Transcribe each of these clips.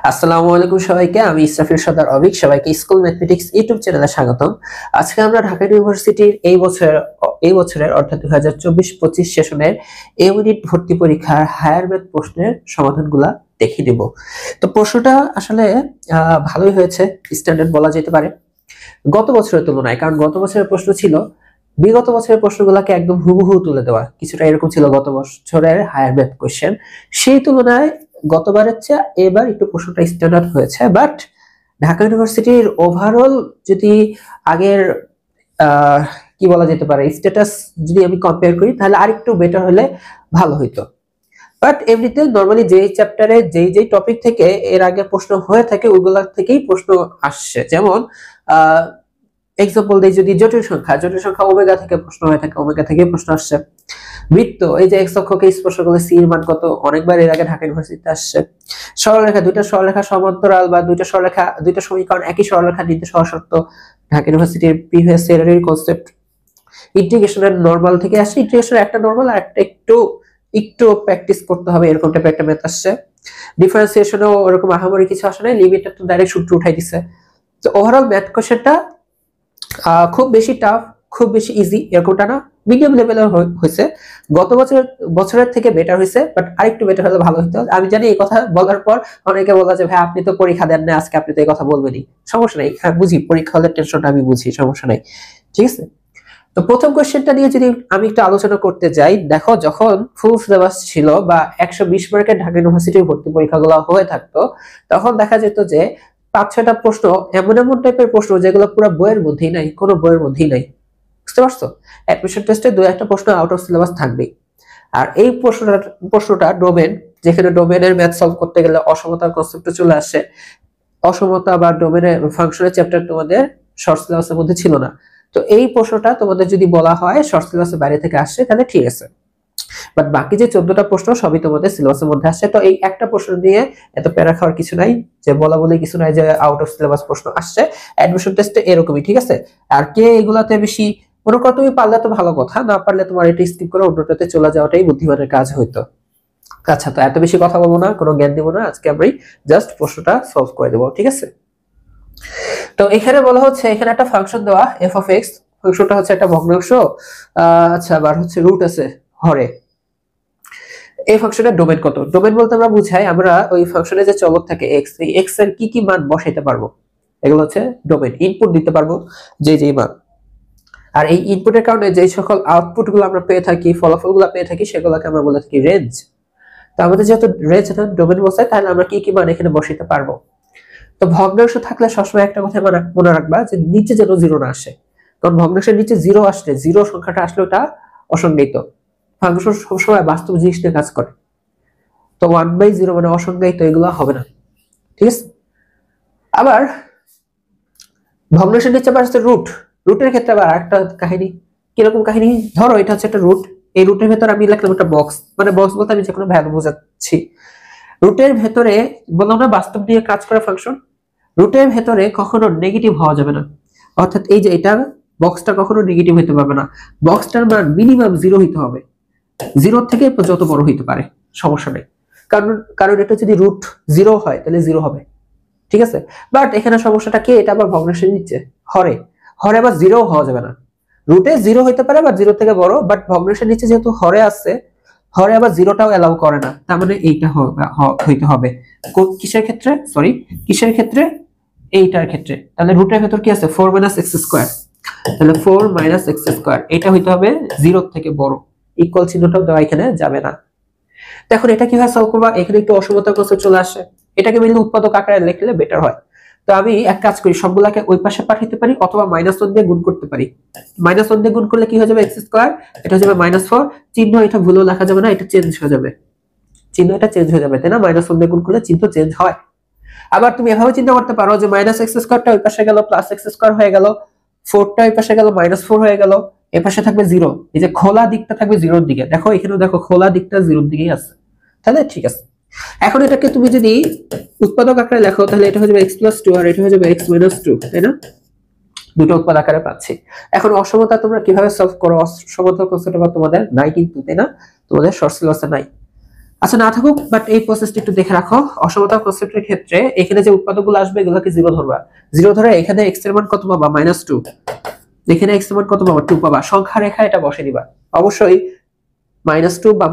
আসসালামু আলাইকুম সবাইকে। আমি ইসরাফিল সরদার অভিক। সবাইকে স্কুল ম্যাথমেটিক্স ইউটিউব চ্যানেলে স্বাগতম। আজকে আমরা ঢাকা ইউনিভার্সিটির এই বছরের অর্থাৎ 2024-25 সেশনের এ ইউনিট ভর্তি পরীক্ষার হায়ার ম্যাথ প্রশ্নের সমাধানগুলা দেখে দেব। তো প্রশ্নটা আসলে ভালোই হয়েছে, স্ট্যান্ডার্ড বলা যেতে পারে গত বছরের তুলনায়। কারণ গত বছরের প্রশ্ন ছিল বিগত বছরের প্রশ্নগুলোকে একদম হুবহু তুলে দেওয়া, কিছুটা এরকম ছিল গত বছরের হায়ার ম্যাথ কোশ্চেন। সেই তুলনায় গতবারের চেয়ে এবার একটু প্রশ্নটা স্ট্যান্ডার্ড হয়েছে, বাট ঢাকা ইউনিভার্সিটির ওভারঅল যদি আগের কি বলা যেতে পারে স্ট্যাটাস যদি আমি কম্পেয়ার করি তাহলে আরেকটু বেটার হলে ভালো হইতো। বাট এমনিতে নর্মালি যেই চ্যাপ্টারে যেই টপিক থেকে এর আগে প্রশ্ন হয়ে থাকে ওইগুলা থেকেই প্রশ্ন আসছে। যেমন এক্সাম্পল দেই, যদি জটিল সংখ্যা ওমেগা থেকে প্রশ্ন হয়ে থাকে, ওমেগা থেকে প্রশ্ন আসছে। বৃত্ত, এই যে এক্স অক্ষকে স্পর্শ করলে সি এর মান কত, অনেকবার এর আগে ঢাকা ইউনিভার্সিটিতে আসছে। সরলরেখা, দুইটা সরলরেখা সমান্তরাল বা দুইটা সমীকরণ একই সরলরেখা নির্দেশ হওয়া সত্য, ঢাকা ইউনিভার্সিটির প্রিভিয়াস ইয়ারের কনসেপ্ট। ইন্টিগ্রেশনের নরমাল থেকে আসছে, ইন্টিগ্রেশনের একটা নরমাল আর একটা একটু প্র্যাকটিস করতে হবে, এরকম টাইপের একটা ম্যাথ আসছে। ডিফারেন্সিয়েশনও ওরকম আহামরি কিছু আসে না, লিমিটটা তো ডাইরেক্ট সূত্র উঠাই দিছে। তো ওভারঅল ম্যাথ কোশ্চেনটা খুব বেশি টাফ, খুব বেশি ইজি এরকমটা না, মিডিয়াম লেভেলের হয়েছে। গত বছরের থেকে বেটার হয়েছে, বাট আরেকটু বেটার হলে ভালো হতো। আমি জানি এই কথা বলার পর অনেকে বলা যে ভাই আপনি তো পরীক্ষা দেন না, আজকে আপনি তো এই কথা বলবেনই। সমস্যা নেই, হ্যাঁ বুঝি, পরীক্ষা হলে টেনশনটা আমি বুঝি, সমস্যা নেই, ঠিক আছে। তো প্রথম কোশ্চেনটা নিয়ে যদি আমি একটু আলোচনা করতে যাই, দেখো যখন ফুল সিলেবাস ছিল বা 120 মার্কের ঢাকা ইউনিভার্সিটির ভর্তি পরীক্ষাগুলো হয়ে থাকতো, তখন দেখা যেত যে 5-6টা প্রশ্ন এমন টাইপের প্রশ্ন যেগুলো পুরো বইয়ের মধ্যেই নাই, কোনো বইয়ের মধ্যেই নাই, বুঝতে পারছো। অ্যাডমিশন টেস্টে 2-1টা প্রশ্ন আউট অফ সিলেবাস থাকবেই। আর এই প্রশ্নটা ডোমেন, যেখানে ডোমেনের ম্যাথ সলভ করতে গেলে অসমতার কনসেপ্ট চলে আসে। অসমতা বা ডোমেনের ফাংশনের চ্যাপ্টার তোমাদের শর্ট সিলেবাসের মধ্যে ছিল না। তো এই প্রশ্নটা তোমাদের যদি বলা হয় শর্ট সিলেবাসের বাইরে থেকে আসছে তাহলে ঠিক আছে, বাট বাকি যে 14টা প্রশ্ন সবই তোমাদের সিলেবাসের মধ্যে আসছে। তো এই একটা প্রশ্ন নিয়ে এত প্যারা খাওয়ার কিছু নাই, যে বলা বলে কিছু নাই যে আউট অফ সিলেবাস প্রশ্ন আসছে। অ্যাডমিশন টেস্টে এরকমই, ঠিক আছে। আর কে এগুলাতে বেশি মনে করো, তুমি পারলে তো ভালো কথা, না পারলে তোমার এটা স্কিপ করে অন্যটাতে চলে যাওয়াটাই বুদ্ধিমানের কাজ হইতো। আচ্ছা, তো এত বেশি কথা বলবো না, কোনো জ্ঞান দিব না, আজকে আমি জাস্ট প্রশ্নটা সলভ করে দেবো, ঠিক আছে। তো এখানে বলা হচ্ছে, এখানে একটা ফাংশন দেওয়া এফ অফ এক্স, ফাংশনটা হচ্ছে একটা ভগ্নাংশ। আচ্ছা, আবার হচ্ছে রুট আছে হরে। এই ফাংশনের ডোমেন কত? ডোমেন বলতে আমরা বুঝাই আমরা ওই ফাংশনে যে চলক থাকে এক্স, এই এক্স এর কি কি মান বসাইতে পারবো, এগুলো হচ্ছে ডোমেন। ইনপুট দিতে পারবো যে মান, আর এই ইনপুটের কারণে যে সকল আউটপুট গুলো আমরা পেয়ে থাকি, ফলাফল গুলো পেয়ে থাকি, সেগুলোকে আমরা বলে থাকি রেঞ্জ। তো আমাদের যেহেতু রেঞ্জ ডোমেন বসাই, তাহলে আমরা কি কি মান এখানে বসাইতে পারবো। তো ভগ্নাংশ থাকলে সবসময় একটা কথা মনে রাখবা, যে নিচে যেন জিরো না আসে, কারণ ভগ্নাংশের নিচে জিরো আসলে, জিরো সংখ্যাটা আসলে ওটা অসংজ্ঞায়িত। ফাংশন সবসময় বাস্তব জিনিস নিয়ে কাজ করে। তো 1/0 মানে অসংজ্ঞায়িত, এগুলো হবে না, ঠিক আছে। আবার ভগ্নাংশের নিচে আবার আছে রুট। রুটের ক্ষেত্রে আবার একটা কাহিনী। কিরকম কাহিনী? ধরো এটা হচ্ছে একটা রুট, এই রুটের ভেতর আমি লিখলাম একটা বক্স, মানে বক্স বলতে আমি যে কোনো ভ্যালু বোঝাচ্ছি। রুটের ভেতরে বললাম না বাস্তব নিয়ে কাজ করে ফাংশন, রুটের ভেতরে কখনো নেগেটিভ হওয়া যাবে না। অর্থাৎ এই যে এটা বক্সটা কখনো নেগেটিভ হতে পারবে না, বক্সটার মান মিনিমাম 0 হইতে হবে। 0 থেকে যত বড় হইতে পারে সমস্যা নেই, কারণ কারণ এটা যদি রুট 0 হয় তাহলে 0 হবে, ঠিক আছে। বাট এখানে সমস্যাটা কি, এটা আবার ভগ্নাংশের নিচে হরে, হরে আবার 0 হওয়া যাবে না। রুটে 0 হইতে পারে বা 0 থেকে বড়, বাট ভগ্নাংশের নিচে যেহেতু হরে আছে, হরে আবার 0টাও এলাও করে না, তার মানে এইটা হইতে হবে কিসের ক্ষেত্রে, সরি কিসের ক্ষেত্রে, এইটার ক্ষেত্রে। তাহলে রুটের ভেতর কি আছে 4 - x², তাহলে 4 - x², এটা হইতে হবে 0 থেকে বড়। ইকুয়াল চিহ্নটাও দেওয়া এখানে যাবে না। এখন এটা কিভাবে সলভ করবা, এখানে একটু অসমতার কনসেপ্ট চলে আসে, এটাকে মিলে উৎপাদক আকারে লিখলে বেটার হয়। তো আমি এক কাজ করি, সবগুলাকে ওই পাশে পাঠাইতে পারি, অথবা -1 দিয়ে গুণ করতে পারি। -1 দিয়ে গুণ করলে কি হয়ে যাবে, x², এটা হয়ে যাবে -4, চিহ্ন এটা ভুলেও লেখা যাবে না, এটা চেঞ্জ হয়ে যাবে, চিহ্ন এটা চেঞ্জ হয়ে যাবে, তাই না। -1 দিয়ে গুণ করলে চিহ্ন চেঞ্জ হয়। আবার তুমি এভাবে চিন্তা করতে পারো যে -x² ওই পাশে গেল, +x² হয়ে গেল, 4টা ওই পাশে গেল, -4 হয়ে গেল, এই পাশে থাকবে 0, এই যে খোলা দিকটা থাকবে 0-র দিকে। দেখো এখানেও দেখো খোলা দিকটা 0-র দিকেই আছে, তাহলে ঠিক আছে। এখন এটাকে তুমি যদি উৎপাদক আকারে লেখো, তাহলে এটা হয়ে যাবে x+2 আর এটা হয়ে যাবে x-2, তাই না। দুটো উৎপাদ আকারে পাচ্ছি। এখন অসমতা তোমরা কিভাবে সলভ করো, অসমতা কনসেপ্ট তোমাদের নাই কিন্তু, তাই না, তোমাদের শর্ট সিলেবাসে নাই। আচ্ছা না থাকুক, বাট এই প্রসেসটা একটু দেখে রাখো। অসমতা কনসেপ্টের ক্ষেত্রে এখানে যে উৎপাদকগুলো আসবে এগুলোকে জিরো ধরবা। জিরো ধরে এখানে এক্স এর মান কত পাবা, -2। এখানে এক্স এর মান কত পাবা, 2 পাবা। সংখ্যা রেখা এটা বসে দিবা। অবশ্যই -2 বাম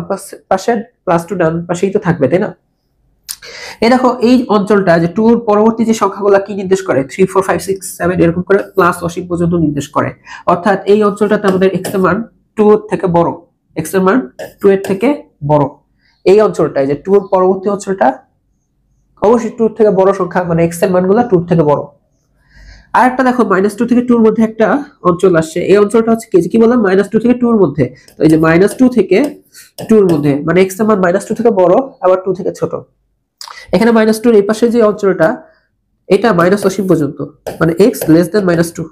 পাশে, +2 ডান পাশেই তো থাকবে, তাই না? এই দেখো এই অঞ্চলটা যে 2 এর পরবর্তী যে সংখ্যাগুলো কি নির্দেশ করে, 3 4 5 6 7 এরকম করে প্লাস অসীম পর্যন্ত নির্দেশ করে। অর্থাৎ এই অঞ্চলটাতে আমাদের x এর মান 2 এর থেকে বড়, x এর মান 2 এর থেকে বড়। এই অঞ্চলটায় যে 2 এর পরবর্তী অঞ্চলটা অবশ্যই 2 এর থেকে বড় সংখ্যা, মানে x এর মানগুলো 2 এর থেকে বড়। আর একটা দেখো -2 থেকে 2 এর মধ্যে একটা অঞ্চল আসছে। এই অঞ্চলটা হচ্ছে কি বললাম, -2 থেকে 2 এর মধ্যে। তো এই যে -2 থেকে 2 এর মধ্যে, মানে x এর মান -2 থেকে বড় আবার 2 থেকে ছোট। এখানে -2 এর এই পাশে যে অঞ্চলটা, এটা মাইনাস অসীম পর্যন্ত, মানে x লেস দেন -2,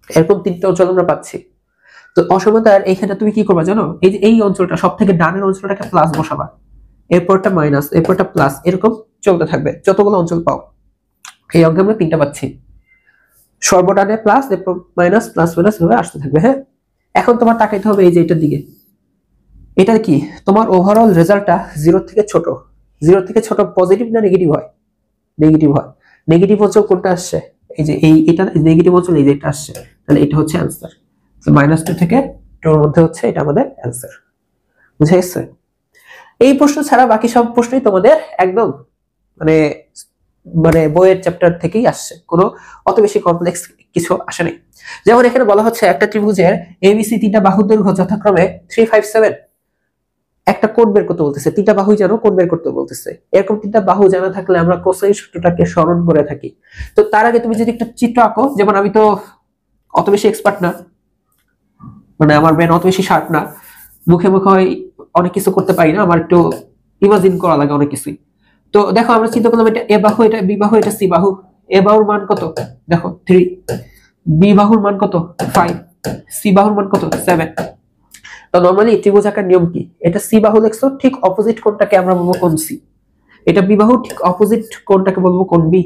এরকম তিনটা অঞ্চল আমরা পাচ্ছি। তো অসমতার এখানে তুমি কি করবা জানো, এই যে এই অঞ্চলটা সব থেকে ডানের অঞ্চলটাকে প্লাস বসাবা, এরপরটা মাইনাস, এরপরটা প্লাস, এরকম চলতে থাকবে যতগুলো অঞ্চল পাও। এই অঙ্কে আমরা তিনটা পাচ্ছি, সর্বডানে প্লাস, এরপর মাইনাস, প্লাস মাইনাস ভাবে আসতে থাকবে। হ্যাঁ, এখন তোমার তাকাইতে হবে এই যে এটার দিকে। এটা কি তোমার ওভারঅল রেজাল্টটা 0 থেকে ছোট, 0 থেকে ছোট পজিটিভ না নেগেটিভ হয়? নেগেটিভ হয়। নেগেটিভ অঞ্চল কোনটা আসছে, এই যে এটা নেগেটিভ অঞ্চল, এই যে এটা আসছে, তাহলে এটা হচ্ছে অ্যান্সার। তো -2 থেকে 2 এর মধ্যে হচ্ছে এটা আমাদের অ্যান্সার। বুঝা গেছে? এই প্রশ্ন ছাড়া বাকি সব প্রশ্নই তোমাদের একদম মানে মানে বইয়ের চ্যাপ্টার থেকেই আসছে, কোনো অত বেশি কমপ্লেক্স কিছু আসে নাই। যেমন এখানে বলা হচ্ছে একটা ত্রিভুজের এবিসি তিনটা বাহুর দৈর্ঘ্য যথাক্রমে 3 5 7, একটা কোণ বের করতে বলতেছে, তিনটা বাহুই জানো কোণ বের করতে বলতেছে। এরকম তিনটা বাহু জানা থাকলে আমরা কোসাইন সূত্রটাকে স্মরণ করে থাকি। তো তার আগে তুমি যদি একটা চিত্র আঁকো, যেমন আমি তো অত বেশি এক্সপার্ট না, মানে আমার ব্রেন অত বেশি শার্প না, মুখে মুখে হয় অনেক কিছু করতে পারি না, আমার একটু ইমাজিন করা লাগে অনেক কিছুই। তো দেখো আমরা চিন্তা করলাম এটা এ বাহু, এটা বি বাহু, এটা সি বাহু। এ বাহুর মান কত, দেখো 3, বি বাহুর মান কত 5, সি বাহুর মান কত 7। তো নরমালি ত্রিভুজ আঁকার নিয়ম কি, এটা সি বাহু দেখছো, ঠিক অপোজিট কোণটাকে আমরা বলবো কোণ সি। এটা বি বাহু, ঠিক অপোজিট কোণটাকে বলবো কোণ বি।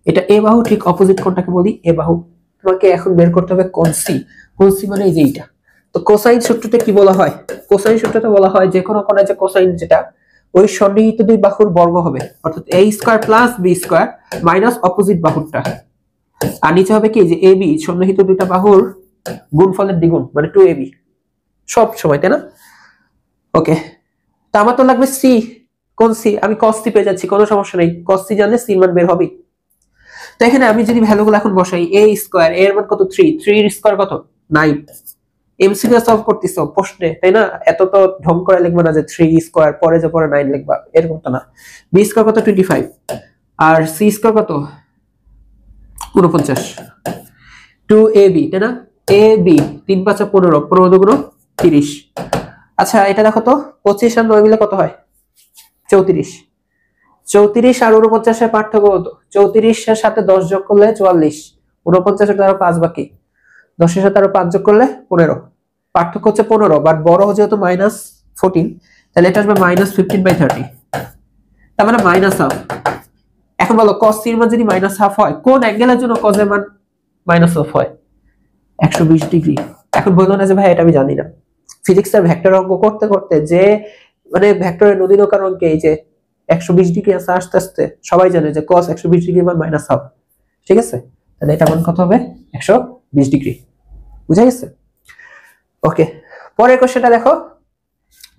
এটা এ বাহু, ঠিক অপোজিট কোণটাকে বলি এ বাহু। তোমাকে এখন বের করতে হবে কোণ সি। কোণ সি মানে এই যে এইটা। তো কোসাইন সূত্রটা কি বলা হয়, কোসাইন সূত্রটা বলা হয় যে কোনো কোণের যে কোসাইন যেটা, ওই সন্নিহিত দুই বাহুর বর্গ হবে, অর্থাৎ a square plus b square minus opposite বাহুরটা। আর নিচে হবে কি যে ab, সন্নিহিত দুইটা বাহুর গুণফলের দ্বিগুণ, মানে 2ab সব সময়, তাই না? ওকে, তো আমার তো লাগবে সি। কোন সি, আমি cos সি পেয়ে যাচ্ছি, কোনো সমস্যা নেই, cos সি জানলে সি মান বের হবে। তো এখানে আমি যদি ভ্যালুগুলো এখন বসাই, a স্কয়ার, এর মান কত 3, 3 এর স্কয়ার কত 9। এমসিকিউ সলভ করতেছো প্রশ্নে, তাই না? এত তো ঢং করে লিখবা না যে 3 স্কয়ার পরে যে পরে 9 লিখবা, এরকম তো না। বি স্কয়ার কত 25, আর সি স্কয়ার কত 49, 2ab, তাই না? ab 3 5 15, 15 দুগুণ 30। আচ্ছা এটা দেখো তো, 25 আর 9 মিলে কত হয় 34। 34 আর 49 এর পার্থক্য কত, 34 এর সাথে 10 যোগ করলে 44, 49 এর আরো 5 বাকি, 10 এর সাথে আরো 5 যোগ করলে 15, পার্থক্য হচ্ছে 15, বাট বড় যেহেতু -14, তাহলে এটা আসবে -15/30, তার মানে -হাফ। এখন বলো cos এর মান যদি -হাফ হয়, কোন অ্যাঙ্গেলের জন্য cos এর মান -হাফ হয়? 120 ডিগ্রি। এখন বললো না যে ভাই এটা আমি জানি না। ফিজিক্সের ভেক্টর অঙ্ক করতে করতে যে মানে ভেক্টরের নদীনকার অঙ্কে এই যে 120 ডিগ্রি আসতে আস্তে আস্তে সবাই জানে যে cos 120 ডিগ্রি মান -হাফ। ঠিক আছে, তাহলে এটা মান কত হবে 120 ডিগ্রি। বুঝা গেছে? ওকে, পরের কোশ্চেনটা দেখো।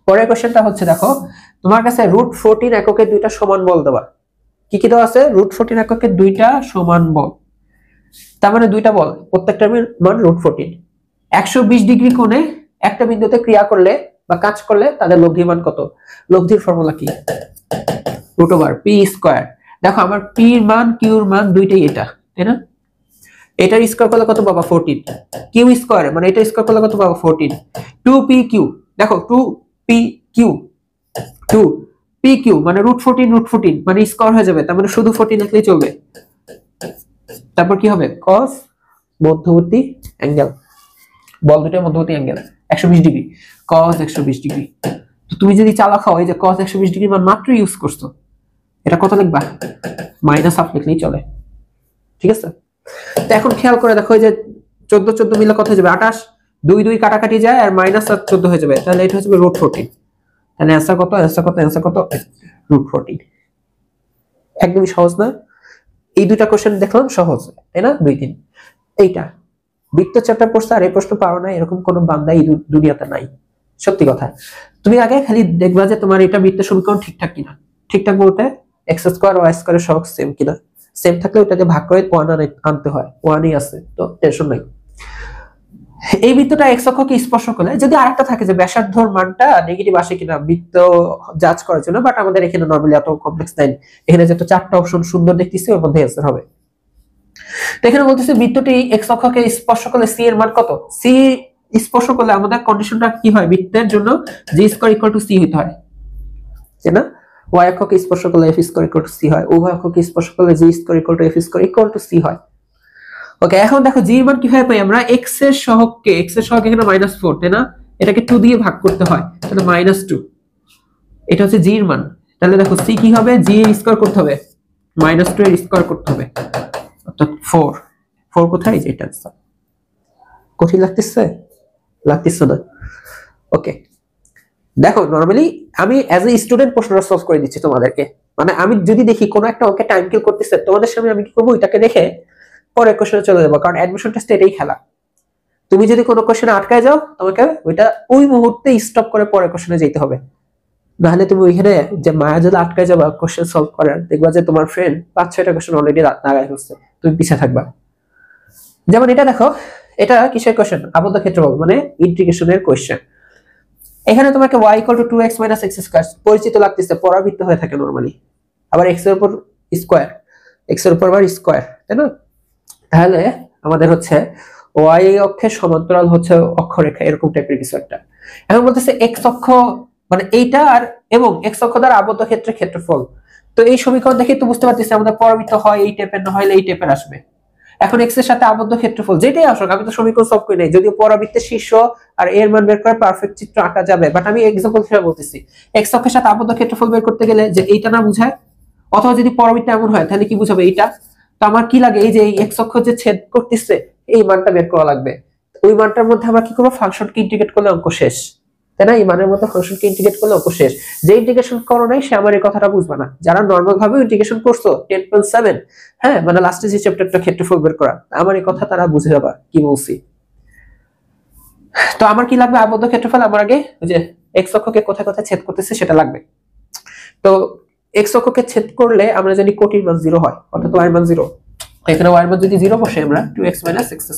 পরের কোশ্চেনটা হচ্ছে দেখো, তোমার কাছে √14 এককে দুইটা সমান বল দেওয়া। কি কি দেওয়া আছে, √14 এককে দুইটা সমান বল, তার মানে দুইটা বল, প্রত্যেকটার মান √14। 120 ডিগ্রি কোণে একটা বিন্দুতে ক্রিয়া করলে বা কাজ করলে তাদের লব্ধি মান কত? লব্ধির ফর্মুলা কি, √p²। দেখো আমার p এর মান q এর মান দুইটাই এটা, তাই না? এটার স্কয়ার করলে কত পাবা 14, q স্কয়ার মানে এটা স্কয়ার করলে কত পাবা 14, 2pq। দেখো 2pq, 2pq মানে √14 মানে স্কয়ার হয়ে যাবে, তার মানে শুধু 14 লিখলেই চলবে। তারপর কি হবে, cos মধ্যবর্তী অ্যাঙ্গেল, বল দুটোর মধ্যবর্তী অ্যাঙ্গেল 120 ডিগ্রি, cos 120 ডিগ্রি। তো তুমি যদি চালাক হও, এই যে cos 120 ডিগ্রি মান মাত্র ইউজ করছো, এটা কত লিখবা, -হাফ লিখলেই চলে। ঠিক আছে, তো এখন খেয়াল করে দেখো, এই যে 14 14 মিলে কত হয়ে যাবে 28, 2 2 কাটাকাটি যায় আর -14 হয়ে যাবে, তাহলে এটা হচ্ছে √14। তাহলে অ্যান্সার কত, অ্যান্সার কত √14। একদমই সহজ না? এই দুটা কোশ্চেন দেখলাম সহজ, তাই না? 2 3 এইটা বৃত্ত চ্যাপ্টার পড়ছে আর এই প্রশ্ন পারো না, এরকম কোন বান্দা এই দুনিয়াতে নাই, সত্যি কথা। তুমি আগে খালি দেখবা যে তোমার এটা বৃত্ত সমীকরণ ঠিকঠাক কিনা। ঠিকঠাক বলতে x² y² এর সহগ সেম কিনা। সেম থাকলে ওটাকে ভাগ করে 1 আনতে হয়, 1ই আছে, তো টেনশন নাই। এই বৃত্তটা x অক্ষকে স্পর্শ করলে যদি আরেকটা থাকে যে ব্যাসার্ধর মানটা নেগেটিভ আসে কিনা বৃত্ত জাজ করার জন্য, বাট আমাদের এখানে নরমালি এত কমপ্লেক্স নাই। এখানে যত 4টা অপশন সুন্দর দেখতেছি ওর মধ্যে অ্যান্সার হবে। তো এখানে বলতেছে বৃত্তটি x অক্ষকে স্পর্শ করলে c এর মান কত। c স্পর্শ করলে আমাদের কন্ডিশনটা কি হয়, বৃত্তের জন্য g² = c হতে হয়, তাই না? y অক্ষকে স্পর্শ করলে f² = c হয়, উভয় অক্ষকে স্পর্শ করলে g² f² = c হয়। ওকে, এখন দেখো জি এর মান কিভাবে পাই আমরা, x এর সহগকে, x এর সহগ এখানে -4, তাই না? এটাকে 2 দিয়ে ভাগ করতে হয়, তাহলে -2, এটা হচ্ছে জি এর মান। তাহলে দেখো c কি হবে, g এর স্কয়ার করতে হবে, -2 এর স্কয়ার করতে হবে, অর্থাৎ 4 কোথায়, এটা आंसर। কঠিন লাগতেছে না? ওকে, দেখো নরমালি আমি অ্যাজ এ স্টুডেন্ট প্রশ্নটা সলভ করে দিচ্ছি তোমাদেরকে। মানে আমি যদি দেখি কোন একটা অঙ্কে টাইম কিল করতেছে তোমাদের সামনে, আমি কি করব, ওইটাকে দেখে পরের কোশ্চেনে চলে যাব, কারণ অ্যাডমিশন টেস্টে এটাই খেলা। তুমি যদি কোনো কোশ্চেনে আটকায় যাও, তোমাকে ওইটা ওই মুহূর্তে স্টপ করে পরের কোশ্চেনে যেতে হবে, নাহলে তুমি ওইখানে যে মায়াজালে আটকায় যাবা কোশ্চেন সলভ করার, দেখবা যে তোমার ফ্রেন্ড 5-6টা কোশ্চেন অলরেডি লাগাই ফেলছে, তুমি পিছিয়ে থাকবা। যেমন এটা দেখো, এটা কিসের কোশ্চেন, আবদ্ধ ক্ষেত্রফল মানে ইন্টিগ্রেশনের কোশ্চেন। এখানে তোমাকে y = 2x - x², পরিচিত লাগতেছে, পরাবৃত্ত হয়ে থাকে নরমালি, আবার x এর উপর স্কয়ার, x এর উপর আবার স্কয়ার, তাই না? তাহলে আমাদের হচ্ছে y অক্ষের সমান্তরাল হচ্ছে অক্ষরেখা, এরকম টাইপের কিছু একটা। এখন বলতেছে x অক্ষ মানে এইটা আর এবং x অক্ষ দ্বারা আবদ্ধ ক্ষেত্রের ক্ষেত্রফল। তো এই সমীকরণ দেখে তো বুঝতে পারতেছি আমাদের পরাবৃত্ত হয় এই টাইপের, না হলে এই টাইপের আসবে। এখন x এর সাথে আবদ্ধ ক্ষেত্রফল যেটাই আসুক, আমি তো সমীকরণ সলভ করি নাই, যদিও পরাবৃত্তের শীর্ষ আর এর মান বের করে পারফেক্ট চিত্র আঁকা যাবে, বাট আমি এক্সাম্পল হিসেবে বলতেছি x অক্ষের সাথে আবদ্ধ ক্ষেত্রফল বের করতে গেলে যে এইটা না বুঝায়, অথবা যদি পরাবৃত্ত এমন হয় তাহলে কি বুঝাবে এইটা। তো আমার কি লাগে, এই যে এই x অক্ষ যে ছেদ করতেছে এই মানটা বের করা লাগবে। ওই মানটার মধ্যে আমরা কি করব, ফাংশনকে ইন্টিগ্রেট করলে অঙ্ক শেষ, তাই না? এই মানের মধ্যে ফাংশনকে ইন্টিগ্রেট করলে অঙ্ক শেষ। যে ইন্টিগ্রেশন করো নাই সে আমার এই কথাটা বুঝবে না। যারা নরমাল ভাবে ইন্টিগ্রেশন করছো 10.7, হ্যাঁ, মানে লাস্টে যে চ্যাপ্টারটা ক্ষেত্রফল বের করা, আমার এই কথা তারা বুঝে যাবে কি বলছি। তো আমার কি লাগবে, আবদ্ধ ক্ষেত্রফল। আমার আগে ওই যে x অক্ষকে কোথায় কোথায় ছেদ করতেছে সেটা লাগবে। তো x অক্ষকে ছেদ করলে আমরা জানি কোটির মান 0 হয়, অর্থাৎ y এর মান 0। এখানে y এর মান যদি 0 বসে, আমরা 2x - x²।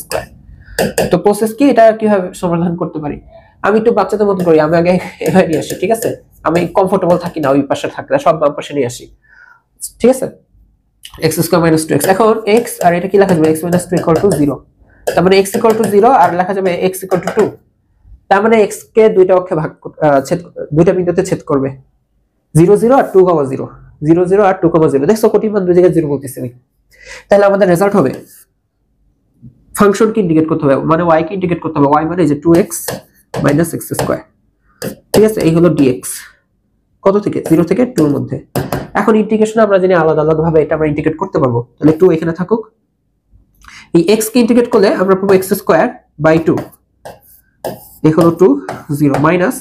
তো প্রসেস কি, এটা কিভাবে সমাধান করতে পারি, আমি একটু বাচ্চাদের মতো করি। আমি আগে এভাবে নিয়ে আসি, ঠিক আছে? আমি কমফোর্টেবল থাকি না ওই পাশে থাকলে, সব বাম পাশে নিয়ে আসি, ঠিক আছে? x² - 2x, এখন x আর এটা কি লেখা যাবে, x - 2 = 0, তার মানে x = 0 আর লেখা যাবে x = 2। তার মানে x কে দুইটা অক্ষে ভাগ ছেদ, দুইটা বিন্দুতে ছেদ করবে, 0 0 আর 2, 0 0 0 আর 2, 0। দেখছো কোটির মান দুই জায়গায় 0 বলতেছি আমি। তাহলে আমাদের রেজাল্ট হবে ফাংশনকে ইন্টিগ্রেট করতে হবে, মানে y কে ইন্টিগ্রেট করতে হবে, y মানে এই যে 2x - x², ঠিক আছে? এই হলো dx, কত থেকে, 0 থেকে 2 এর মধ্যে। এখন ইন্টিগ্রেশন আমরা জানি আলাদা আলাদা ভাবে এটা আমরা ইন্টিগ্রেট করতে পারবো। তাহলে 2 এখানে থাকুক, এই x কে ইন্টিগ্রেট করলে আমরা পাবো x²/2, এই হলো 2 0 মাইনাস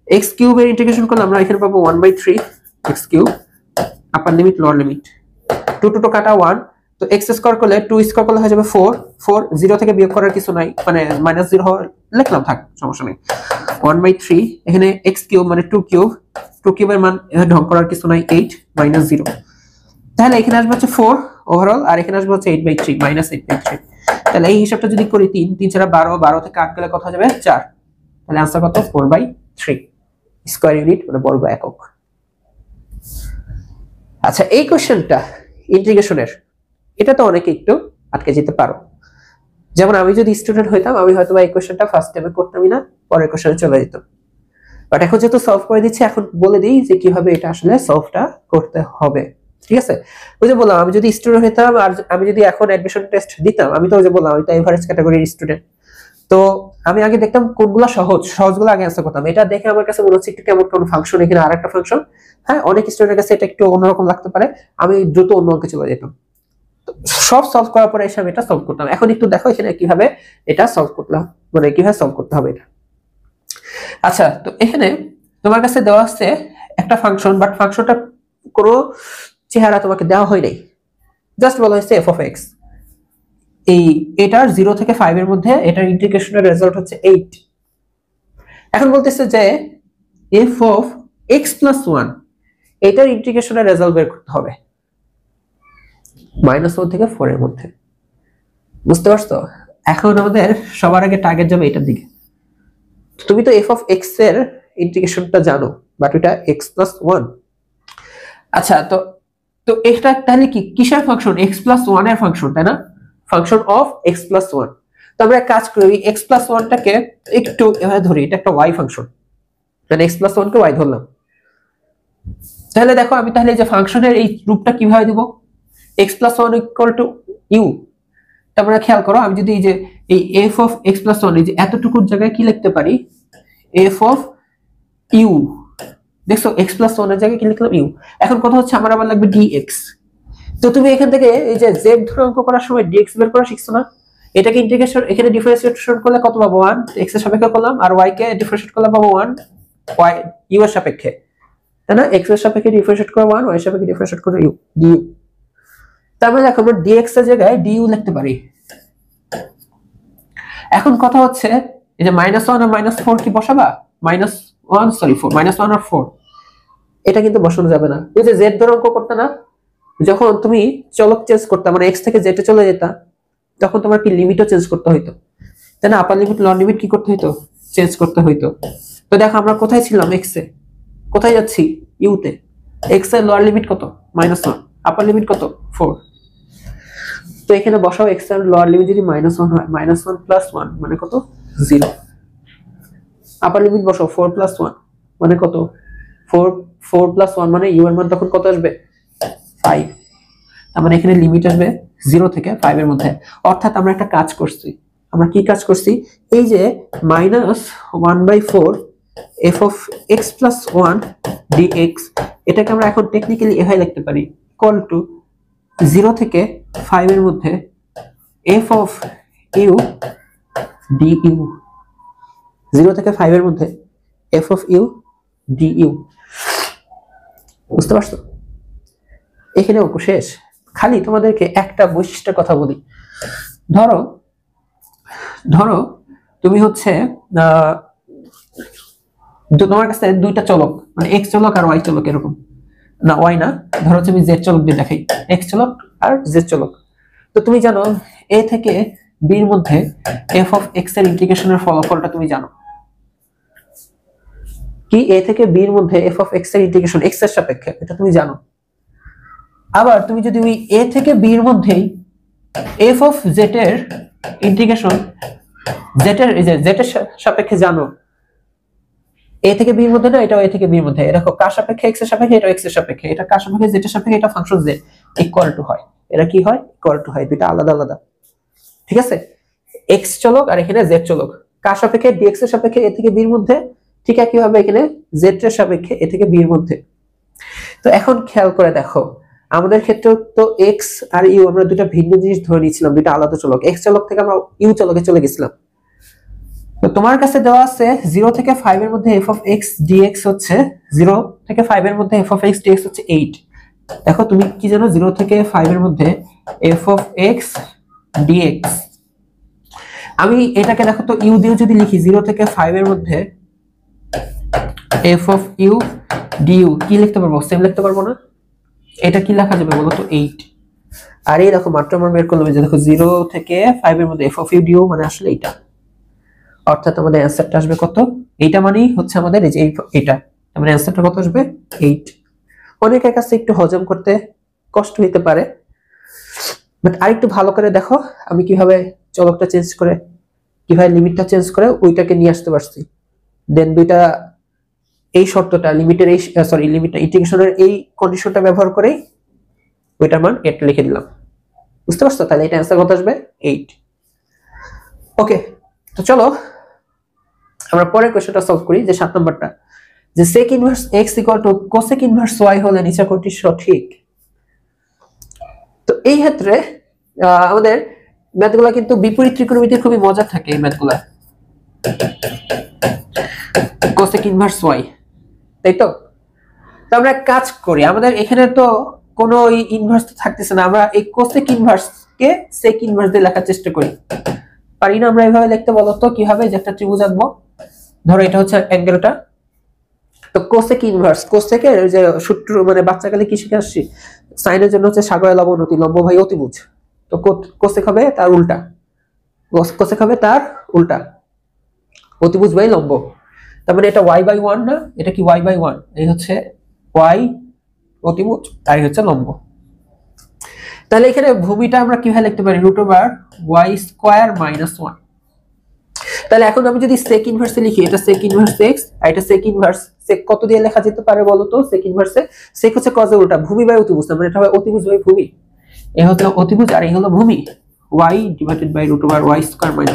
x³ এর ইন্টিগ্রেশন করলে আমরা এখানে পাবো 1/3 x³ আপার লিমিট লোয়ার লিমিট, 2 2 কাটা 1, তো x² করলে 2² করলে হয়ে যাবে 4 4, 0 থেকে বিয়োগ করার কিছু নাই, মানে -0 লিখলাম, থাক সমস্যা নেই। 1/3 এখানে x³ মানে 2³ এর মান ঢং করার কিছু নাই, 8 - 0। তাহলে এখানে আসবে হচ্ছে 4 ওভারঅল, আর এখানে আসবে হচ্ছে 8/3 -8/3। তাহলে এই হিসাবটা যদি করি 3 3 4 12, 12 থেকে 8 গেলে কত যাবে 4, তাহলে आंसर কত 4/3 স্কয়ার ইউনিট মানে বর্গ একক। আচ্ছা, এই কোশ্চেনটা ইন্টিগ্রেশনের, এটা তো অনেকে একটু আটকে যেতে পারো। যেমন আমি যদি স্টুডেন্ট হইতাম, আমি হয়তো এই কোশ্চেনটা ফার্স্ট টাইমে করতামই না, পরের কোশ্চেনে চলে যেতাম। বাট এখন যেহেতু সলভ করে দিচ্ছি, এখন বলে দিই যে কিভাবে এটা আসলে সলভটা করতে হবে, ঠিক আছে? ওই যে বললাম, আমি যদি স্টুডেন্ট হইতাম আর আমি যদি এখন অ্যাডমিশন টেস্ট দিতাম, আমি তো ওই যে বললাম আমি তো এভারেজ ক্যাটাগরির স্টুডেন্ট, তো আমি আগে দেখতাম কোনগুলো সহজগুলো আগে অ্যান্সার করতাম। এটা দেখে আমার কাছে মনে হচ্ছে একটু কেমন কোন ফাংশন, এখানে আরেকটা ফাংশন, হ্যাঁ, অনেক স্টুডেন্টের কাছে এটা একটু অন্যরকম লাগতে পারে, আমি দ্রুত অন্য অঙ্কে চলে যেতাম। সব সলভ করার পরে এসে আমি এটা সলভ করতাম। এখন একটু দেখো এখানে কিভাবে এটা সলভ করলাম, মানে কিভাবে সলভ করতে হবে এটা। আচ্ছা, তো এখানে তোমার কাছে দেওয়া আছে একটা ফাংশন, বাট ফাংশনটা কোনো চেহারা তোমাকে দেওয়া হয় নাই, জাস্ট বলা হয়েছে এফ অফ এক্স। এই এটার 0 থেকে 5 এর মধ্যে এটার ইন্টিগ্রেশনের রেজাল্ট হচ্ছে 8। এখন বলতেছে যে এফ অফ এক্স প্লাস 1 এটার ইন্টিগ্রেশনের রেজাল্ট বের করতে হবে -1 থেকে 4 এর মধ্যে। বুঝতে পারছো? এখন আমাদের সবার আগে টার্গেট যাবে এটার দিকে। তুমি তো এফ অফ এক্স এর ইন্টিগ্রেশনটা জানো, বাট এটা এক্স প্লাস 1। আচ্ছা, তো তো এটা তাহলে কি কিসের ফাংশন? এক্স প্লাস 1 এর ফাংশন, তাই না? Function of x plus 1। তো আমরা কাজ করি, এক্স প্লাস 1টাকে একটু এভাবে ধরি, এটা একটা ওয়াই ফাংশন, মানে এক্স প্লাস 1 কে ওয়াই ধরলাম। তাহলে দেখো আমি তাহলে এই যে ফাংশনের এই রূপটা কিভাবে দিব? X plus 1 equal to u. তোমরা খেয়াল করো, আমি যদি এই যে এই এফ অফ এক্স প্লাস 1 এই যে এতটুকুর জায়গায় কি লিখতে পারি? F of u. দেখছো, এক্স প্লাস 1 এর জায়গায় কি লিখলাম? ইউ। এখন কথা হচ্ছে আমার আবার লাগবে ডিএক্স। তো তুমি এখান থেকে এই যে জেড ধরে অঙ্ক করার সময় ডিএক্স বের করা শিখছো না? এটাকে ইন্টিগ্রেশন, এখানে ডিফারেন্সিয়েশন করলে কত পাবো? 1 এক্স এর সাপেক্ষে করলাম, আর ওয়াই কে ডিফারেন্সিয়েট করলে পাবো 1 ওয়াই ইউ এর সাপেক্ষে, তাই না? এক্স এর সাপেক্ষে ডিফারেন্সিয়েট করে 1, ওয়াই এর সাপেক্ষে ডিফারেন্সিয়েট করে ইউ, ডিইউ। তার মানে দেখো আমরা ডিএক্স এর জায়গায় ডিইউ লিখতে পারি। এখন কথা হচ্ছে এই যে -1 আর -4 কি বসাবা? -1 সরি 4, -1 আর 4 এটা কিন্তু বসানো যাবে না। ওই যে জেড ধরে অঙ্ক করতে না, যখন তুমি চলক চেঞ্জ করতে, মানে এক্স থেকে জেড এ চলে যেতা, তখন তোমার কি লিমিটও চেঞ্জ করতে হইতো, তাই না? আপার লিমিট লোয়ার লিমিট কি করতে হইতো? চেঞ্জ করতে হইতো। তো দেখো আমরা কোথায় ছিলাম? এক্স এ। কোথায় যাচ্ছি? ইউ তে। এক্স এর লোয়ার লিমিট কত? -1, আপার লিমিট কত? 4। তো এখানে বসাও, এক্স এর লোয়ার লিমিট যদি -1 হয়, -1 প্লাস 1 মানে কত? 0। আপার লিমিট বসাও 4 প্লাস 1 মানে কত? 4 প্লাস 1 মানে ইউ এর মান তখন কত আসবে? 5। তার মানে এখানে লিমিট আসবে 0 থেকে 5 এর মধ্যে। অর্থাৎ আমরা একটা কাজ করছি। আমরা কি কাজ করছি? এই যে -1/4 f of x plus 1 dx, এটাকে আমরা এখন টেকনিক্যালি এভাবে লিখতে পারি, ইকুয়াল টু 0 থেকে 5 এর মধ্যে f of u du। 0 থেকে 5 এর মধ্যে f of u du। বুঝতে পারছো? এখানে অঙ্ক শেষ। খালি তোমাদেরকে একটা বৈশিষ্ট্যের কথা বলি। ধরো তুমি হচ্ছে তোমার কাছে দুইটা চলক, মানে এক্স চলক আর ওয়াই চলক, এরকম না, ওয়াই না, ধরো তুমি জেড চলক দিয়ে দেখাই, এক্স চলক আর জেড চলক। তো তুমি জানো এ থেকে বি এর মধ্যে এফ অফ এক্স এর ইন্টিগ্রেশনের ফলাফলটা তুমি জানো কি? এ থেকে বি এর মধ্যে এফ অফ এক্স এর ইন্টিগ্রেশন এক্স এর সাপেক্ষে, এটা তুমি জানো। আবার তুমি যদি ওই এ থেকে বি এর মধ্যেই এফ অফ জেড এর ইন্টিগ্রেশন জেড এর সাপেক্ষে জানো, এ থেকে বি এর মধ্যে না, এটা এ থেকে বি এর মধ্যে, দেখো কার সাপেক্ষে? এক্স এর সাপেক্ষে, এটা এক্স এর সাপেক্ষে, এটা কার সাপেক্ষে? জেড এর সাপেক্ষে, এটা ফাংশন জেড, ইকুয়াল টু হয়। এরা কি হয়? ইকুয়াল টু হয়, দুইটা আলাদা আলাদা। ঠিক আছে? এক্স চলক আর এখানে জেড চলক, কার সাপেক্ষে? ডিএক্স এর সাপেক্ষে এ থেকে বি এর মধ্যে, ঠিক একই ভাবে এখানে জেড এর সাপেক্ষে এ থেকে বি এর মধ্যে। তো এখন খেয়াল করে দেখো, আমাদের ক্ষেত্রে তো এক্স আর ইউ আমরা দুটো ভিন্ন জিনিস ধরে নিয়েছিলাম, দুটো আলাদা চলক। এক্স চলক থেকে আমরা ইউ চলকে চলে গেছিলাম। তো তোমার কাছে দেওয়া আছে 0 থেকে 5 এর মধ্যে f of x dx হচ্ছে 0 থেকে 5 এর মধ্যে f of x dx হচ্ছে 8। দেখো তুমি কি জানো? 0 থেকে 5 এর মধ্যে f of x dx। আমি এটাকে দেখো তো u দিয়ে যদি লিখি 0 থেকে 5 এর মধ্যে f of u du, কি লিখতে পারবো? সেম লিখতে পারবো না? এটা কি লেখা যাবে বলো তো? 8। আর এই দেখো মাত্র আমরা বের করলাম যে দেখো 0 থেকে 5 এর মধ্যে f of u du মানে আসলে এটা। অর্থাৎ আমাদের অ্যানসারটা আসবে কত? এইটা মানেই হচ্ছে আমাদের এই যে এটা, মানে অ্যানসারটা কত আসবে? 8। অনেকের কাছে একটু হজম করতে কষ্ট হতে পারে, বাট আরেকটু ভালো করে দেখো আমি কিভাবে চলকটা চেঞ্জ করে, কিভাবে লিমিটটা চেঞ্জ করে ওইটাকে নিয়ে আসতে পারছি। দেন দুইটা এই শর্তটা লিমিটের এই লিমিটটা ইন্টিগ্রেশনের এই কন্ডিশনটা ব্যবহার করেই ওইটার মান 8 লিখে দিলাম। বুঝতে পারছো? তাহলে এটা অ্যানসার কত আসবে? 8। ওকে, তো চলো আমরা পরের কোশ্চেনটা সলভ করি, যে 7 নম্বরটা, যে sec inverse x = cosec inverse y হলে নিচের কোনটি সঠিক। তো এই ক্ষেত্রে আমাদের ম্যাথগুলা কিন্তু বিপরীত ত্রিকোণমিতি খুবই মজা থাকে। এই ম্যাথগুলা cosec ইনভার্স y, তাই তো? তো আমরা এক কাজ করি, আমাদের এখানে তো কোনো ইনভার্স থাকতেছে না, আমরা এই কোসেক ইনভার্স কে সেক ইনভার্স দিয়ে লেখার চেষ্টা করি। পারি না আমরা এইভাবে লিখতে? বলো তো কিভাবে, যে একটা ত্রিভুজ আঁকবো, ধরো এটা হচ্ছে অ্যাঙ্গেলটা, তো কোসেক ইনভার্স, কোসেকের যে সূত্র মানে বাচ্চাকালে কি শিখে আসছি, সাইনের জন্য হচ্ছে সাগরে লবণ অতি, লম্ব ভাই অতিভুজ, তো কোসেক হবে তার উল্টা, কোসেক হবে তার উল্টা, অতিভুজ বাই লম্ব। তার মানে এটা y/1 না, এটা কি y/1, এই হচ্ছে y অতিভুজ আর এই হচ্ছে লম্ব। তাহলে এখানে ভূমিটা আমরা কিভাবে লিখতে পারি, √y² - 1। তাহলে এখন আমি যদি sec ইনভার্স লিখি, এটা sec ইনভার্স x আর এটা sec ইনভার্স, sec কত দিয়ে লেখা যেতে পারে বলো তো? sec ইনভার্সে sec হচ্ছে cos এর উল্টা, ভূমি বাই অতিভুজ, মানে এটা হবে অতিভুজ বাই ভূমি, এই হলো অতিভুজ আর এই হলো ভূমি, y/√y² - 1।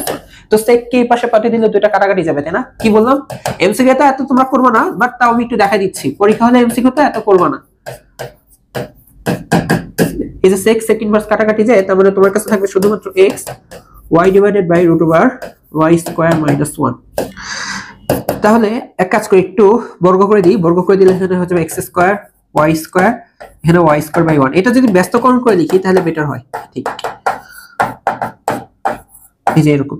তো sec কে এই পাশে পাঠিয়ে দিলে দুটো কাটাকাটি যাবে, তাই না? কি বললাম, এমসিকিউ তে এত তোমরা করবে না, বাট তাও আমি একটু দেখাই দিচ্ছি, পরীক্ষা হলে এমসিকিউ তে এত করবে না। এই যে sec ইনভার্স কাটাকাটি যায়, তার মানে তোমার কাছে থাকবে শুধুমাত্র x, y/√y² - 1। তাহলে এক কাজ করি, একটু বর্গ করে দিই, বর্গ করে দিলে এখানে হচ্ছে x², y², এখানে y²/1। এটা যদি ব্যস্তকরণ করে লিখি তাহলে বেটার হয়, ঠিক এই যে এরকম,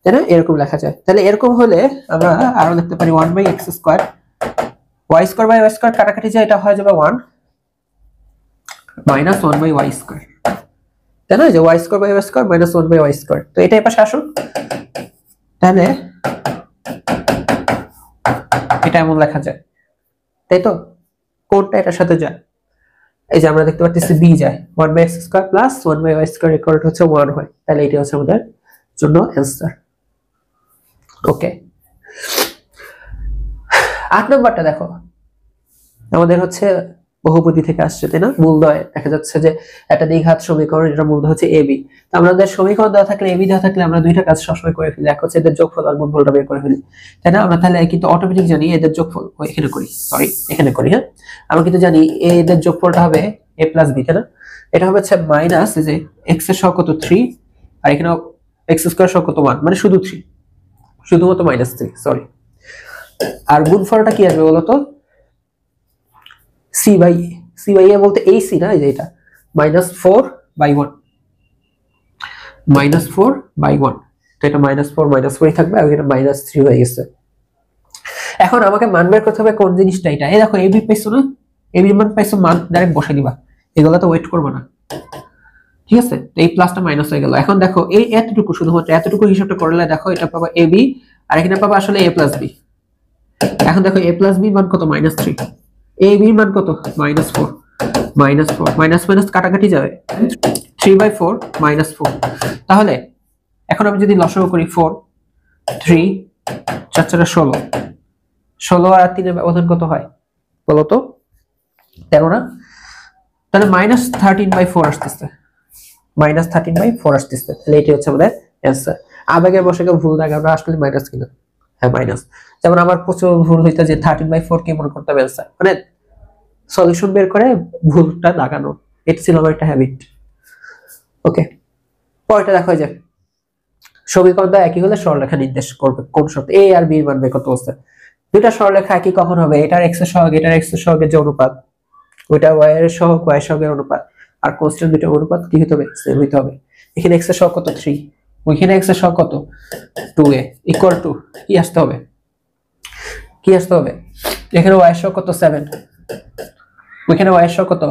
তাই না? এরকম লেখা যায়। তাহলে এরকম হলে আমরা আরো লিখতে পারি 1/x², y²/y² কাটাকাটি যায়, এটা হয়ে যাবে 1 - 1/y², তাই না? যে y²/y² - 1/y²। তো এটা এই পাশে আসুন, তাহলে এটা এমন লেখা যায়, তাই তো? কোনটা এটার সাথে যায়? এই যে আমরা দেখতে পাচ্ছি b যায়, 1/x² + 1/y² ইকুয়াল হচ্ছে 1 হয়, তাহলে এটা হচ্ছে আমাদের জন্য অ্যানসার। ওকে, 8 নম্বরটা দেখো, আমাদের হচ্ছে বহুপদী থেকে আসছে, তাই না? মূলদয় দেখা যাচ্ছে যে একটা দ্বিঘাত সমীকরণ, এটা মূলদয় হচ্ছে ab। তো আমাদের সমীকরণ দেওয়া থাকলে, ab দেওয়া থাকলে আমরা দুইটা কাজ সবসময় করে ফেলি, এক হচ্ছে এদের যোগফল আর গুণফলটা বের করে ফেলি, তাই না? আমরা তাহলে কিন্তু অটোমেটিক জানি এদের যোগফল, এখানে করি, সরি এখানে করি, হ্যাঁ আমরা কিন্তু জানি এদের যোগফলটা হবে a + b, তাই না? এটা হবে হচ্ছে মাইনাস, যে x এর সহগ কত 3 আর এখানে x² সহগ কত 1, মানে শুধু 3, শুধুমাত্র -3, সরি। আর গুণফলটা কি আসবে বলতো? c/a বলতে এই c না, এই যে এটা -4/1, -4/1, তো এটা -4 -4 থাকবে আর এটা -3 হয়ে গেছে। এখন আমাকে মান বের করতে হবে কোন জিনিসটা, এটা এই দেখো ab পাইছো না, ab এর মান পাইছো, মান ডাইরেক্ট বসে দিবা, এগুলো তো ওয়েট করবে না, ঠিক আছে? তো এই প্লাসটা মাইনাস হয়ে গেল। এখন দেখো এই এতটুকু, শুধুমাত্র এতটুকু হিসাবটা করলে দেখো এটা পাবা ab আর এখানে পাবা আসলে a + b। এখন দেখো a + b মান কত? -3, ab এর মান কত? -4, মাইনাস মাইনাস কাটাকাটি যাবে, 3/4 -4। তাহলে এখন আমি যদি লসাগু করি 4, 3, 4 4 16, 16 আর 3 এর ব্যবধান কত হয় বলো তো? 13 না? তাহলে -13/4 আসতেছে, -13/4 আসতেছে, তাহলে এটাই হচ্ছে আমাদের অ্যানসার। আবেগের বশে ভুল থাকে, আমরা আসলে মাইনাস কিনা, হ্যাঁ মাইনাস। যেমন আমার প্রচুর ভুল হইতো যে 13/4 কে মনে করতে হবে অ্যানসার, মানে সলিউশন বের করে ভুলটা লাগানো, এটা ছিল আমার একটা হ্যাবিট। ওকে, পরেরটা দেখো, যে সমীকরণটা একই হলে সরলরেখা নির্দেশ করবে কোন শর্তে, a আর b এর মান বের করতে বলছে। দুইটা সরলরেখা একই কখন হবে? এটার x এর সহগ এটার x এর সহগের যে অনুপাত, ওইটা y এর সহগ y এর সহগের অনুপাত, আর কনস্ট্যান্ট দুইটা অনুপাত কি হতে হবে? সেম হতে হবে। এখানে x এর সহগ কত? 3, ওইখানে x এর সহগ কত? 2a ইকুয়াল টু কি আসতে হবে? কি আসতে হবে? এখানে y এর সহগ কত? 7, ওইখানে y এর সহগ কত?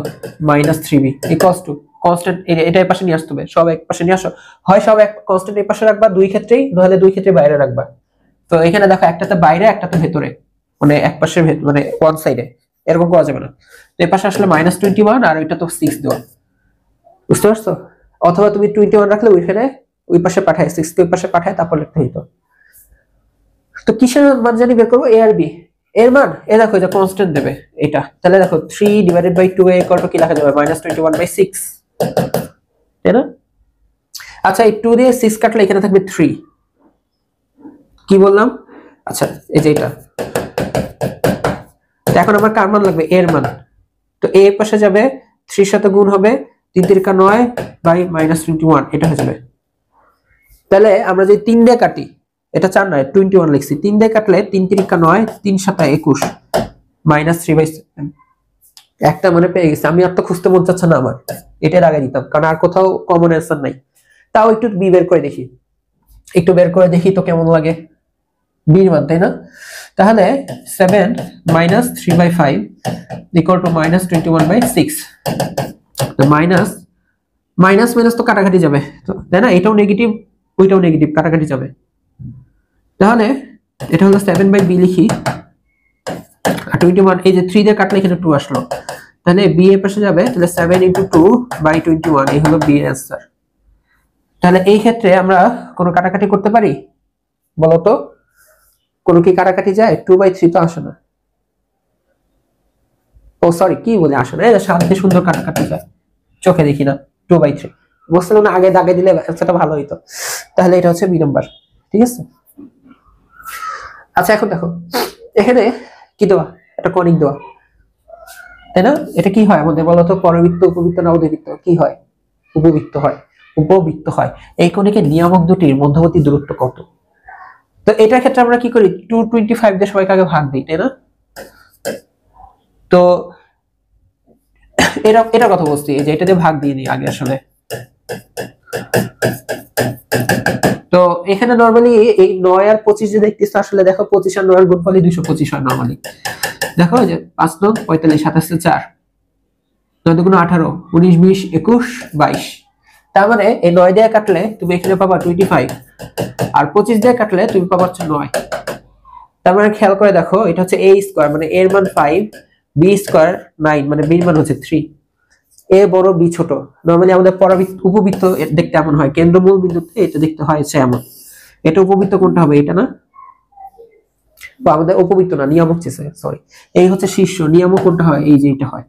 -3b ইকুয়ালস টু কনস্ট্যান্ট, এটা এই পাশে নিয়ে আসতে হবে, সব এক পাশে নিয়ে আসো, হয় সব এক কনস্ট্যান্ট এই পাশে রাখবা দুই ক্ষেত্রেই, নাহলে দুই ক্ষেত্রে বাইরে রাখবা। তো এখানে দেখো একটাতে বাইরে একটাতে ভেতরে, মানে এক পাশের মানে ওয়ান সাইডে, এরকম করা যাবে না। তো এই পাশে আসলে -21 আর ওইটা তো 6 দেওয়া, বুঝতে পারছো? অথবা তুমি 21 রাখলে ওইখানে ওই পাশে পাঠায় 6 কে ওই পাশে পাঠায় তারপর লিখতে হইতো। তো কিসের মান জানি বের করবো? a আর b এর মান, এ দেখো এটা কনস্ট্যান্ট দেবে এটা, তাহলে দেখো 3/2a ইকুয়াল টু কি লেখা যাবে? -21/6, তাই না? আচ্ছা, এই 2 দিয়ে 6 কাটলে এখানে থাকবে 3, কি বললাম? আচ্ছা এই যে এটা, এখন আমার কার মান লাগবে? এর মান। তো a এর পাশে যাবে, 3 এর সাথে গুণ হবে, 3 × 9/-21, এটা হয়ে যাবে। তাহলে আমরা যদি 3 দিয়ে কাটি, এটা 4 নয় 21 লিখছি, 3 দিয়ে কাটলে 3 × 9, 3 × 7 = 21, -3/7 একটা মনে পেয়ে গেছি আমি, আর তো খুঁজতে মন চাচ্ছে না আমার, এটার আগে দিতাম কারণ আর কোথাও কমন অ্যান্সার নাই। তাও একটু বি বের করে দেখি, একটু বের করে দেখি তো কেমন লাগে বির মান, তাই না? তাহলে 7 - 3/5 equal to -21/6। Minus minus minus তো কাটাকাটি যাবে, তাই না? এটাও নেগেটিভ ওইটাও নেগেটিভ, কাটাকাটি যাবে। তাহলে এটা হলো 7/b লিখি, আর 21 এই যে 3 দিয়ে কাটলে এখানে 2 আসলো, তাহলে b এর পাশে যাবে, তাহলে 7 × 2/21 এই হলো b এর आंसर। তাহলে এই ক্ষেত্রে আমরা কোনো কাটাকাটি করতে পারি বলো তো? কোনো কি কাটাকাটি যায়? 2/3 তো আসে না, ও সরি কি বলে আসে না, এই সাথে সুন্দর কাটাকাটি যায়, চোখে দেখি না। 2/3 বুঝছিলাম না, আগে দাগে দিলে সেটা ভালো হইতো। তাহলে এটা হচ্ছে বি নাম্বার, ঠিক আছে? আচ্ছা এখন দেখো এখানে কি দেওয়া, একটা কনিক দেওয়া, তাই না? এটা কি হয় আমাদের বলো তো? পরবৃত্ত, উপবৃত্ত না অধিবৃত্ত? কি হয়? উপবৃত্ত হয়, উপবৃত্ত হয়। এই কনিকের নিয়ামক দুটির মধ্যবর্তী দূরত্ব কত? তো এটার ক্ষেত্রে আমরা কি করি? 225 দিয়ে সবাইকে আগে ভাগ দিই, তাই না? তো এটা কথা বলছি যে এটা দিয়ে ভাগ দিয়ে দিই আগে আসলে। তো এখানে নরমালি এই 9 আর 25 যে দেখতেছ, আসলে দেখো 25 আর 9 এর গুণফলই 225 হয় নরমালি। দেখো যে 5 9 45 27 4 9 2 18 19 20 21 22। তার মানে এই 9 দিয়ে কাটলে তুমি এখানে পাবা 25, আর 25 দিয়ে কাটলে তুমি পাবা 9। তার মানে খেয়াল করে দেখো, এটা হচ্ছে a স্কয়ার, মানে a এর মান 5, b স্কয়ার 9, মানে b এর মান হচ্ছে 3। a বড় b ছোট। নরমালি আমাদের পরাবৃত্ত উপবৃত্ত দেখতে এমন হয়, কেন্দ্রমূল বিন্দুতে এটা দেখতে হয় হচ্ছে এমন। এটা উপবৃত্ত কোনটা হবে? এটা না, বা আমাদের উপবৃত্ত না, নিয়ামক চেয়েছে, সরি। এই হচ্ছে শীর্ষ, নিয়ামক কোনটা হয়? এই যে এটা হয়।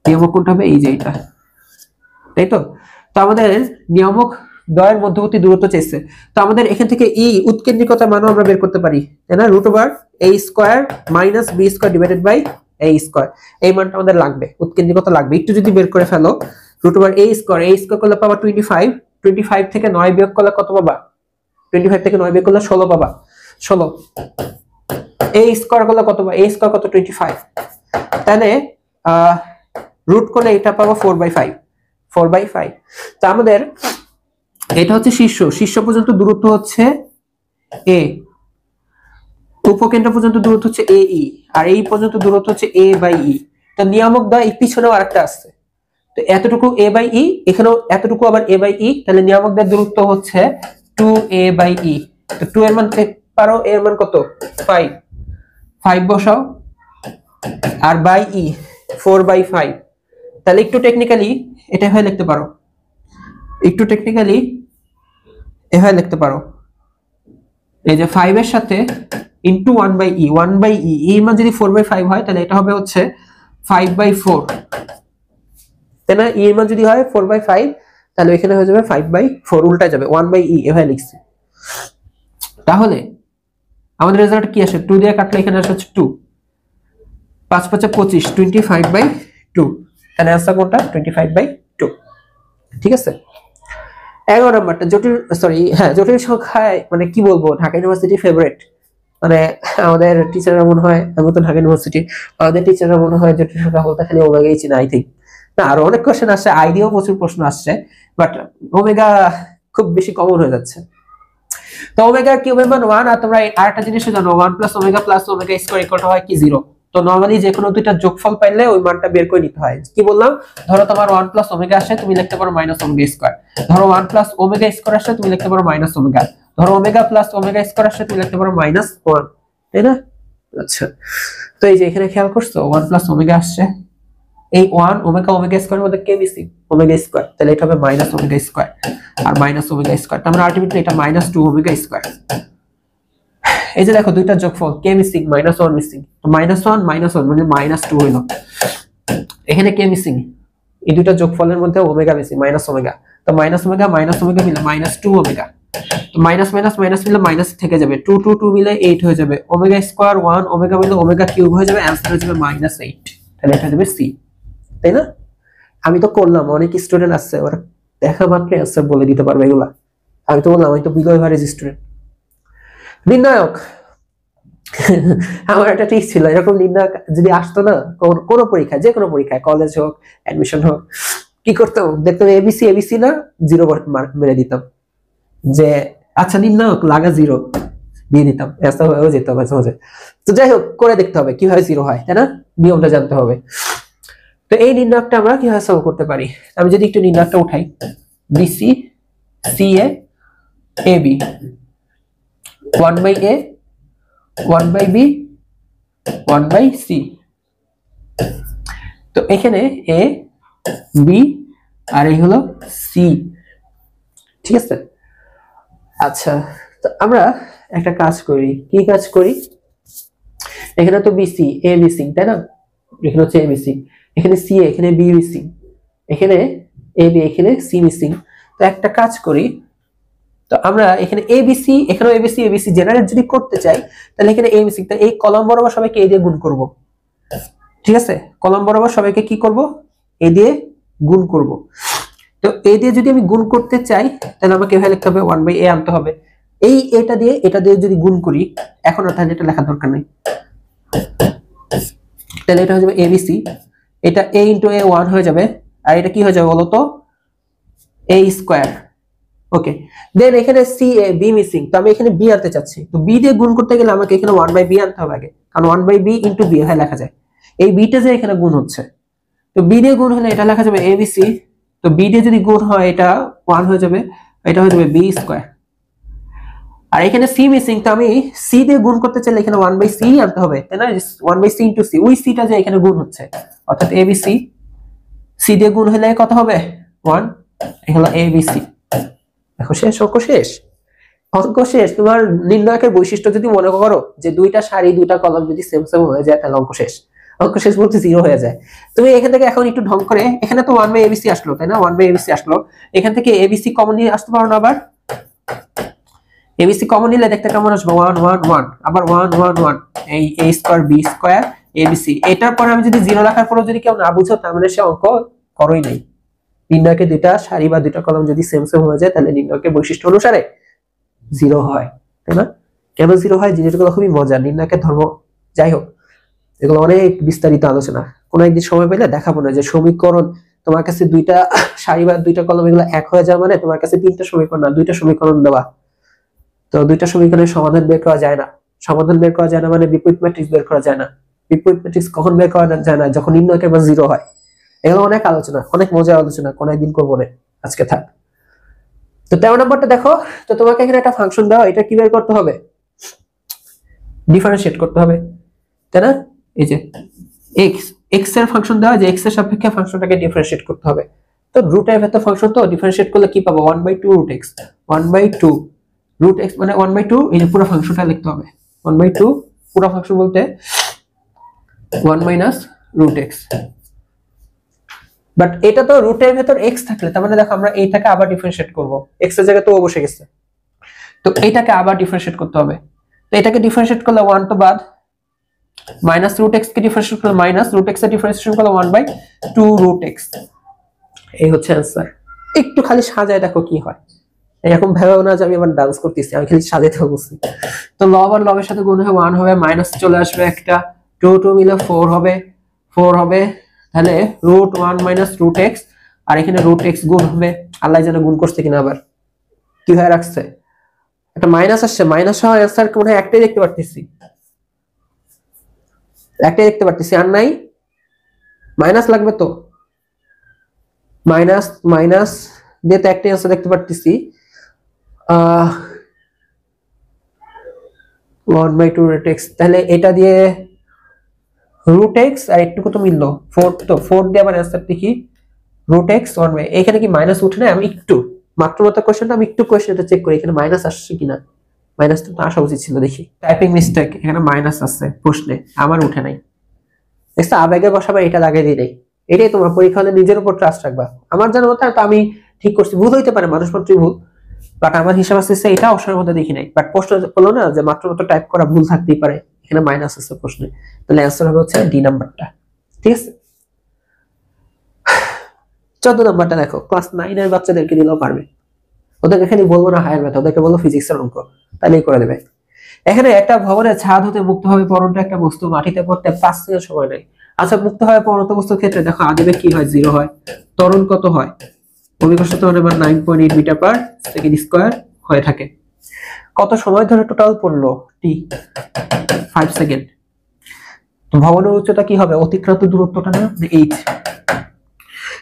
নিয়ামক কোনটা হবে? এই যে এটা, তাই তো? তো আমাদের নিয়ামক দ্বয়ের মধ্যবর্তী দূরত্ব চেয়েছে। তো আমাদের এখান থেকে ই উৎকেন্দ্রিকতার মানও আমরা বের করতে পারি, তাই না? √a square minus b square divided by a square. এই মানটা আমাদের লাগবে, উৎকেন্দ্রিকতা লাগবে। একটু যদি বের করে ফেলো, √a স্কয়ার করলে পাবা 25, 25 থেকে 9 বিয়োগ করলে কত পাবা? 25 থেকে 9 বিয়োগ করলে 16 পাবা, 16। a স্কয়ার করলে কত পাবা? a স্কয়ার কত? 25। তাহলে রুট করলে এটা পাবো 4/5, 4/5। তো আমাদের এটা হচ্ছে শীর্ষ, শীর্ষ পর্যন্ত দূরত্ব হচ্ছে a, উপকেন্দ্র পর্যন্ত দূরত্ব হচ্ছে ae, আর এই পর্যন্ত দূরত্ব হচ্ছে a/e। তো নিয়ামক দ্বয় এই পিছনেও আরেকটা আছে, তো এতটুকু a/e, এখানেও এতটুকু আবার a/e, তাহলে নিয়ামক দ্বয়ের দূরত্ব হচ্ছে 2a/e। তো 2 এর মান পারো, এর মান কত? 5, 5 বসাও, আর বাই e 4/5। তাহলে একটু টেকনিক্যালি এটা হয় লিখতে পারো, একটু টেকনিক্যালি এভাবে লিখতে পারো, এই যে 5 এর সাথে ইনটু 1/e, 1/e এর মান যদি 4/5 হয় তাহলে এটা হবে হচ্ছে 5/4, তাই না? এর মান যদি হয় 4/5 তাহলে এখানে হয়ে যাবে 5/4, উল্টা যাবে, 1/e এভাবে লিখছি। তাহলে আমাদের রেজাল্ট কি আসে? 2 দিয়ে কাটলে এখানে আসে 2, 5 5 25, 25/2। তাহলে आंसर কোনটা? 25/2, ঠিক আছে? 11 নাম্বারটা জটিল, সরি হ্যাঁ জটিল সংখ্যায় মানে কি বলবো, ঢাকা ইউনিভার্সিটি ফেভারিট। মানে আমাদের টিচাররা মনে হয়, আমি তো ঢাকা ইউনিভার্সিটি, আমাদের টিচাররা মনে হয় জটিল সংখ্যা বলতে খালি ওমেগাই চিনা, আই থিঙ্ক। না আরো অনেক কোশ্চেন আসছে, আইডিয়াও প্রচুর প্রশ্ন আসছে, বাট ওমেগা খুব বেশি কমন হয়ে যাচ্ছে। তো ওমেগা কিউবের মান 1, আর তোমরা আরেকটা জিনিসও জানো, 1 + omega + omega square equal to হয় কি 0। তো নরমালি যে কোনো দুইটা যোগফল পাইলে ওই মানটা বের করে নিতে হয়। কি বললাম? ধরো তোমার 1 + ওমেগা আসে, তুমি লিখতে পারো -ওমেগা স্কয়ার। ধরো 1 + ওমেগা স্কয়ার আসে, তুমি লিখতে পারো -ওমেগা। ধরো ওমেগা + ওমেগা স্কয়ার আসে, তুমি লিখতে পারো -1, তাই না? আচ্ছা, তো এই যে এখানে খেয়াল করছো 1 + ওমেগা আসছে, এই 1 ওমেগা স্কয়ারের মধ্যে কে মিসিং? ওমেগা স্কয়ার, তাহলে এটা হবে -ওমেগা স্কয়ার আর ওমেগা স্কয়ার। তার মানে আলটিমেটলি এটা -2 ওমেগা স্কয়ার। এই যে দেখো দুইটা যোগফল, কে মিসিং? -1 মিসিং, তো -1 -1 মানে -2 হলো। এখানে কে মিসিং? এই দুইটা যোগফলের মধ্যে ওমেগা মিসিং, ওমেগা। তো ওমেগা মিলে -2 ওমেগা, তো মাইনাস মাইনাস মাইনাস মিলে মাইনাস থেকে যাবে, 2 2 2 মিলে 8 হয়ে যাবে, ওমেগা স্কয়ার 1 ওমেগা মিলে ওমেগা কিউব হয়ে যাবে, आंसर হয়ে যাবে -8। তাহলে এটা হয়ে যাবে সি, তাই না? আমি তো করলাম, অনেক স্টুডেন্ট আছে ওরা দেখা মাত্র आंसर বলে দিতে পারবে এগুলা। আমি তো বললাম আমি তো বিলো এভারেজ স্টুডেন্ট। নির্ণায়ক আমার একটা ট্রিক ছিল, এরকম নির্ণয় যদি আসতো না কোনো পরীক্ষায়, যে কোনো পরীক্ষায়, কলেজ হোক অ্যাডমিশন হোক, কি করতাম দেখতাম এবিসি এবিসি না, জিরো মেরে দিতাম, যে আচ্ছা নির্ণায়ক লাগা জিরো দিয়ে দিতাম, ব্যস্ত হয়েও যেত মাঝে মাঝে। তো যাই হোক, করে দেখতে হবে কিভাবে জিরো হয়, তাই না? নিয়মটা জানতে হবে। তো এই নির্ণায়কটা আমরা কিভাবে সলভ করতে পারি, আমি যদি একটু নির্ণায়কটা উঠাই, BC C A A B, 1/a 1/b 1/c। তো এখানে এ বি আর এই হলো সি, ঠিক আছে? আচ্ছা, তো আমরা একটা কাজ করি, কি কাজ করি, এখানে তো বিসি এ মিসিং, তাই না? এখানে হচ্ছে এ মিসিং, এখানে সি, এখানে বি মিসিং, এখানে এ বি, এখানে সি মিসিং। তো একটা কাজ করি, তো আমরা এখানে এবিসি, এখানে এবিসি এবিসি জেনারেট যদি করতে চাই, তাহলে এখানে এ মিসিং, তো এই কলম বরাবর সবাইকে এ দিয়ে গুণ করব, ঠিক আছে? কলম বরাবর সবাইকে কি করব, এ দিয়ে গুণ করব। তো এ দিয়ে যদি আমি গুণ করতে চাই, তাহলে আমাকে এভাবে লিখতে হবে, 1/a আনতে হবে। এই এটা দিয়ে যদি গুণ করি, এখন আর তাহলে এটা লেখার দরকার নেই, তাহলে এটা হয়ে যাবে এবিসি, এটা a ইন্টু a 1 হয়ে যাবে, আর এটা কি হয়ে যাবে বলতো, a স্কয়ার। ওকে, দেন এখানে সি এ বি মিসিং, তো আমি এখানে বি আনতে চাচ্ছি, তো বি দিয়ে গুণ করতে গেলে আমাকে এখানে 1/b আনতে হবে আগে, কারণ 1/b ইন্টু বি হয় লেখা যায়, এই বিটা যে এখানে গুণ হচ্ছে, তো বি দিয়ে গুণ হলে এটা লেখা যাবে এবিসি, তো বি দিয়ে যদি গুণ হয় এটা 1 হয়ে যাবে, এটা হয়ে যাবে বি স্কয়ার। আর এখানে সি মিসিং, তো আমি সি দিয়ে গুণ করতে চাইলে এখানে 1/c আনতে হবে, তাই না? 1/c ইন্টু সি, ওই সিটা যে এখানে গুণ হচ্ছে, অর্থাৎ এবিসি, সি দিয়ে গুণ হলে কত হবে, 1, এই হলো এবিসি। দেখো শেষ, অঙ্ক শেষ, অঙ্ক শেষ। তোমার নির্ণায়কের বৈশিষ্ট্য যদি মনে করো যে দুইটা সারি দুইটা কলম যদি সেম সেম হয়ে যায়, তাহলে অঙ্ক শেষ। অঙ্ক শেষ বলতে জিরো হয়ে যায়। তুমি এখান থেকে এখন একটু ঢং করে, এখানে তো 1/abc আসলো, তাই না? 1/abc আসলো, এখান থেকে abc কমন নিয়ে আসতে পারো না? আবার abc কমন নিলে দেখতে কেমন আসবে, 1 1 1, আবার 1 1 1, এই a square b square abc। এটার পরে আমি যদি জিরো রাখার পরে যদি কেউ না বুঝো, তার মানে সে অঙ্ক করোই নাই। নির্ণায়কের দুইটা সারি বা দুইটা কলম যদি সেম সেম হয়ে যায়, তাহলে নির্ণায়কের বৈশিষ্ট্য অনুসারে জিরো হয়, তাই না? কেন জিরো হয়, জিনিসগুলো খুবই মজার, নির্ণায়কের ধর্ম। যাই হোক, এগুলো অনেক বিস্তারিত আলোচনা, কোনো একদিন সময় পেলে দেখাবো না, যে সমীকরণ তোমার কাছে দুইটা সারি বা দুইটা কলম এগুলো এক হয়ে যাওয়া মানে তোমার কাছে তিনটা সমীকরণ না, দুইটা সমীকরণ দেওয়া। তো দুইটা সমীকরণের সমাধান বের করা যায় না, সমাধান বের করা যায় না মানে বিপরীত ম্যাট্রিক্স বের করা যায় না। বিপরীত ম্যাট্রিক্স কখন বের করা যায় না, যখন নির্ণায়কের মান জিরো হয়। এগুলো অনেক আলোচনা, অনেক মজার আলোচনা, কোনো একদিন করবো না, আজকে থাক। তো 13 নম্বরটা দেখো, তো তোমাকে এখানে একটা ফাংশন দেওয়া, এটা কি বের করতে হবে, ডিফারেন্সিয়েট করতে হবে, তাই না? এই যে এক্স, এক্স এর ফাংশন দেওয়া, যে এক্স এর সাপেক্ষে ফাংশনটাকে ডিফারেন্সিয়েট করতে হবে। তো রুট এর ভেতর ফাংশন, তো ডিফারেন্সিয়েট করলে কি পাবো, 1/2 রুট এক্স, 1/2 রুট এক্স মানে 1/2, এই যে পুরো ফাংশনটা লিখতে হবে, 1/2 পুরো ফাংশন বলতে 1 মাইনাস রুট এক্স। বাট এটা তো রুটের ভেতর এক্স থাকলে, তার মানে দেখো আমরা এইটাকে আবার ডিফারেন্সিয়েট করব, এক্স এর জায়গায় তো ও বসে গেছে, তো এইটাকে আবার ডিফারেন্সিয়েট করতে হবে। তো এটাকে ডিফারেন্সিয়েট করলে 1 তো বাদ, মাইনাস রুট এক্স কে ডিফারেন্সিয়েট করলে মাইনাস রুট এক্স এর ডিফারেন্সিয়েশন করলে 1/2 রুট এক্স। এই হচ্ছে आंसर। একটু খালি সাজায় দেখো কি হয়, এরকম ভেবেও না যে আমি আবার ডান্স করতেছি, আমি খালি সাজাতে বলছি। তো লব আর লবের সাথে গুণ হয়ে 1 হবে, মাইনাস চলে আসবে একটা, 2 2 মিলে 4 হবে, 4 হবে, তাহলে রুট 1 মাইনাস রুট এক্স, আর এখানে রুট এক্স গুণ হবে, আল্লাহ জানে গুণ করছে কিনা, আবার কি হয়ে রাখছে, একটা মাইনাস আসছে, মাইনাস হওয়ার आंसर মনে হয় একটাই দেখতে পারতেছি, একটাই দেখতে পারতেছি, আর নাই, মাইনাস লাগবে তো, মাইনাস মাইনাস দিয়ে তো একটাই आंसर দেখতে পারতেছি, 1/2 রুট এক্স, তাহলে এটা দিয়ে রুট এক্স আর একটুকু তো মিললো 4, তো 4 দিয়ে আবার आंसर দেখি রুট এক্স 1/, এখানে কি মাইনাস উঠে না, আমি একটু মাত্র কোশ্চেনটা আমি একটু কোশ্চেনটা চেক করি এখানে মাইনাস আসছে কিনা, মাইনাস তো আসা উচিত ছিল, দেখি টাইপিং মিস্টেক, এখানে মাইনাস আসছে প্রশ্নে, আমার উঠে নাই, দেখছো আবেগে বসাবা, এটা লাগিয়ে দিই নাই। এটাই তোমার পরীক্ষা হলে নিজের উপর ট্রাস্ট রাখবা, আমার জানার মতো তো আমি ঠিক করছি, ভুল হইতে পারে, মানুষ মাত্রই ভুল, বাট আমার হিসাব আছে এটা অপশনের মধ্যে দেখি নাই, বাট প্রশ্ন বললো না যে মাত্র টাইপ করা ভুল থাকতেই পারে, এখানে মাইনাস আছে প্রশ্নে, তাহলে आंसर হবে হচ্ছে ডি নাম্বারটা, ঠিক আছে। 14 নাম্বারটা দেখো, ক্লাস 9 এর বাচ্চাদেরকে দিলেও পারবে, ওদেরকে খালি বলবো না হায়ার ম্যাথ, ওদেরকে বলবো ফিজিক্সের অঙ্ক, তাহলেই করে দেবে। এখানে একটা ভবনের ছাদ হতে মুক্তভাবে পড়ন্ত একটা বস্তু মাটিতে পড়তে 5 সেকেন্ড সময় নেয়। আচ্ছা, মুক্তভাবে পড়ন্ত বস্তুর ক্ষেত্রে দেখো আদিবে কি হয়, 0 হয়। ত্বরণ কত হয়? অভিকর্ষ ত্বরণ এবার 9.8 মিটার পার সেকেন্ড স্কয়ার হয়ে থাকে। কত সময় ধরে টোটাল পড়লো? টি 5 সেকেন্ড। ভবনের উচ্চতা কি হবে? অতিক্রান্ত দূরত্বটা না h।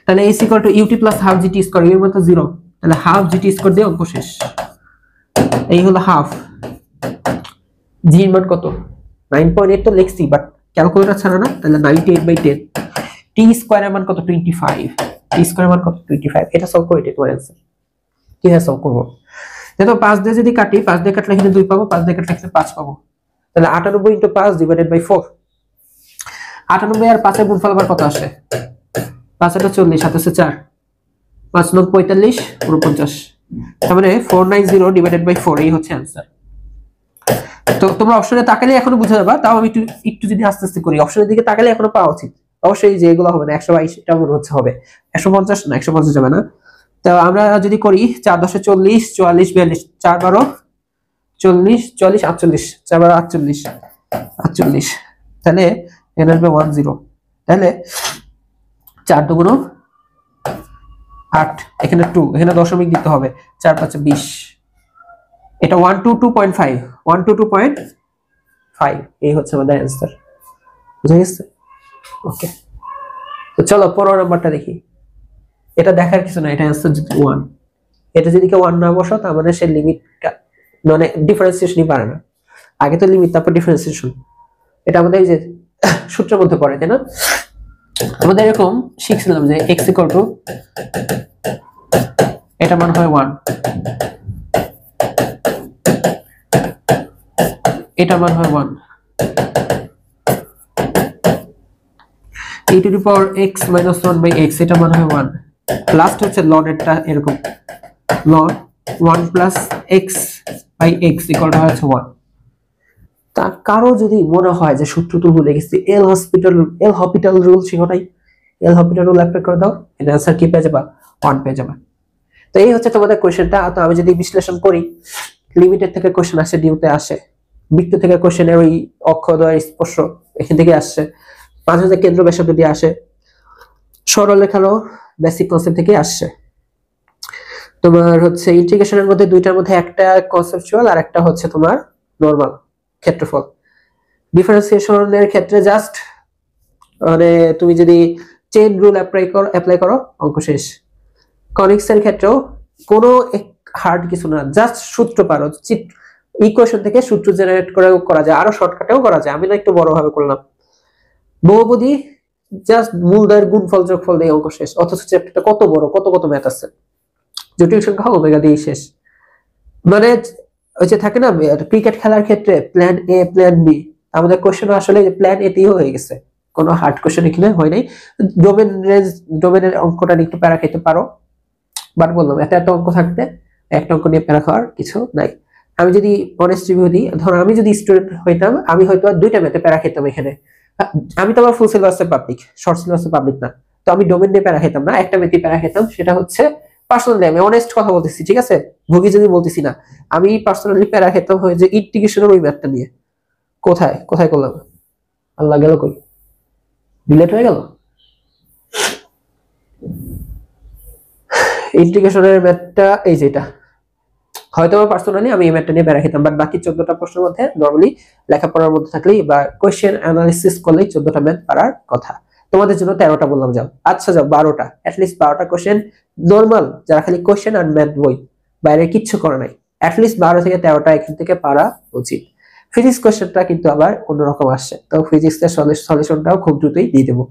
তাহলে h = ut + half gt square, এর মতো 0, তাহলে হাফ gt স্কয়ার দিয়ে অঙ্ক শেষ। এই হলো হাফ। জি এর মান কত? 9.8 তো লিখছি, বাট ক্যালকুলেটর ছাড়া না, তাহলে 98/10। টি স্কয়ার এর মান কত? 25। টি স্কয়ার এর মান কত? 25। এটা সলভ করে দিতে পারেন স্যার। কিভাবে সলভ করব? দেখো 5 দিয়ে যদি কাটি, 5 দিয়ে কাটলে এখানে 2 পাবো, 5 দিয়ে কাটলে এখানে 5 পাবো। তাহলে 98 * 5 / 4। 98 আর 5 এর গুণফল আবার কত আসে? 5 এটা 40, 7 আছে 4, 5 9 45, 49। তার মানে 490 / 4 এই হচ্ছে आंसर। তো তোমরা অপশনে তাকালে এখনো বুঝা যাবে, তাও আমি একটু যদি আস্তে আস্তে করি, অপশনের দিকে তাকালে এখনো পাওয়া উচিত। অবশ্যই যে এগুলো হবে না, 122 এটা মনে হচ্ছে হবে, 150 না, 150 যাবে না। তো আমরা যদি করি 4 10 40, 44 42, 4 12 40 40 48, 4 12 48 48, তাহলে এর আসবে 10। তাহলে 4 2 8, এখানে 2, এখানে দশমিক দিতে হবে, 4 5 20। এটা 122.5, 122.5 এই হচ্ছে আমাদের आंसर। বুঝা গেছে? ওকে, তো চলো 15 নাম্বারটা দেখি। এটা দেখার কিছু না, এটা आंसर 1। এটা যদি কেউ 1 না বসাও তার মানে সে লিমিটটা মানে ডিফারেন্সিয়েশনই পারে না। আগে তো লিমিট, তারপর ডিফারেন্সিয়েশন। এটা আমাদের এই যে সূত্রের মধ্যে পড়ে, তাই না? আমাদের এরকম শিখছিলাম যে x = এটা মান হয় 1, এটা মান হয় 1, e⁻x - 1/x এটা মান হয় 1। লাস্ট হচ্ছে ln এরটা এরকম, ln 1 + x/x = হচ্ছে 1। তা কারো যদি মনে হয় যে সূত্র তো ভুলে গেছি, এল হসপিটাল রুল শিখোটাই, এল হসপিটাল রুল অ্যাপ্লাই করে দাও, এটা आंसर কি পেয়ে যাবে? 1 পেয়ে যাবে। তো এই হচ্ছে তোমাদের কোশ্চেনটা। তো আমি যদি বিশ্লেষণ করি, লিমিটের থেকে কোশ্চেন আসে, ডিউতে আসে, বৃত্ত থেকে কোশ্চেনের ওই অক্ষদ্বয় স্পর্শ এখান থেকে আসছে, মাঝে মাঝে কেন্দ্র ব্যাসার্ধ দিয়ে আসে, সরলরেখারও বেসিক কনসেপ্ট থেকে আসছে। তোমার হচ্ছে ইন্টিগ্রেশনের মধ্যে দুইটার মধ্যে একটা কনসেপচুয়াল আর একটা হচ্ছে তোমার নরমাল ক্ষেত্রফল। ডিফারেন্সিয়েশনের ক্ষেত্রে জাস্ট মানে তুমি যদি চেইন রুল অ্যাপ্লাই করো অঙ্ক শেষ। কনিক্স এর ক্ষেত্রেও কোনো হার্ড কিছু না, জাস্ট সূত্র পারো, ইকুয়েশন থেকে সূত্র জেনারেট করা যায়, আরো শর্টকাটেও করা যায়। আমি না একটু বড় ভাবে করলাম। বহুপদী জাস্ট মূলদয়ের গুণফল যোগফল দিয়ে অঙ্ক শেষ। অথচ চ্যাপ্টারটা কত বড়, কত ম্যাথ আছে, জটিল সংখ্যা ওমেগা দিয়ে শেষ। মানে ওই যে থাকে না ক্রিকেট খেলার ক্ষেত্রে প্ল্যান এ প্ল্যান বি, আমাদের কোশ্চেন আসলে প্ল্যান এ তেই হয়ে গেছে, কোনো হার্ড কোশ্চেন এখানে হয় নাই। ডোমেনের অঙ্কটা একটু প্যারা খেতে পারো, বাট বললাম এত অঙ্ক থাকতে একটা অঙ্ক নিয়ে প্যারা খাওয়ার কিছু নাই। আমি যদি অনেস্ট রিভিউ দিই, ধরো আমি যদি স্টুডেন্ট হইতাম, আমি হয়তো দুইটা ম্যাথে প্যারা খেতাম এখানে। আমি তো আমার ফুল সিলেবাসে পাবলিক, শর্ট সিলেবাসে পাবলিক না, তো আমি ডোমেন নিয়ে প্যারা খেতাম না, একটা ম্যাথে প্যারা খেতাম, সেটা হচ্ছে পার্সোনালি, আমি অনেস্ট কথা বলতেছি, ঠিক আছে, ভুগি যদি বলতেছি না, আমি পার্সোনালি প্যারা খেতাম হয়ে যে ইন্টিগ্রেশনের ওই ম্যাথটা নিয়ে। কোথায় করলাম? আল্লাহ গেল কই, ডিলেট হয়ে গেল। ইন্টিগ্রেশনের ম্যাথটা এই যেটা, হয়তো পার্সোনালি আমি এই ম্যাথটা নিয়ে প্যারা খেতাম, বাট বাকি 14টা প্রশ্নের মধ্যে নরমালি লেখাপড়ার মধ্যে থাকলেই বা কোয়েশ্চেন অ্যানালিসিস করলেই 14টা ম্যাথ পারার কথা। তোমাদের জন্য 13টা বললাম, যাও আচ্ছা যাও 12টা, অ্যাটলিস্ট 12টা কোয়েশ্চেন নরমাল, যারা খালি কোয়েশ্চেন আর ম্যাথ বই, বাইরে কিচ্ছু করে নাই, অ্যাটলিস্ট 12 থেকে 13টা এখান থেকে পারা উচিত। ফিজিক্স কোয়েশ্চেনটা কিন্তু আবার অন্যরকম আসছে, তো ফিজিক্সের সলিউশনটাও খুব দ্রুতই দিয়ে দেবো।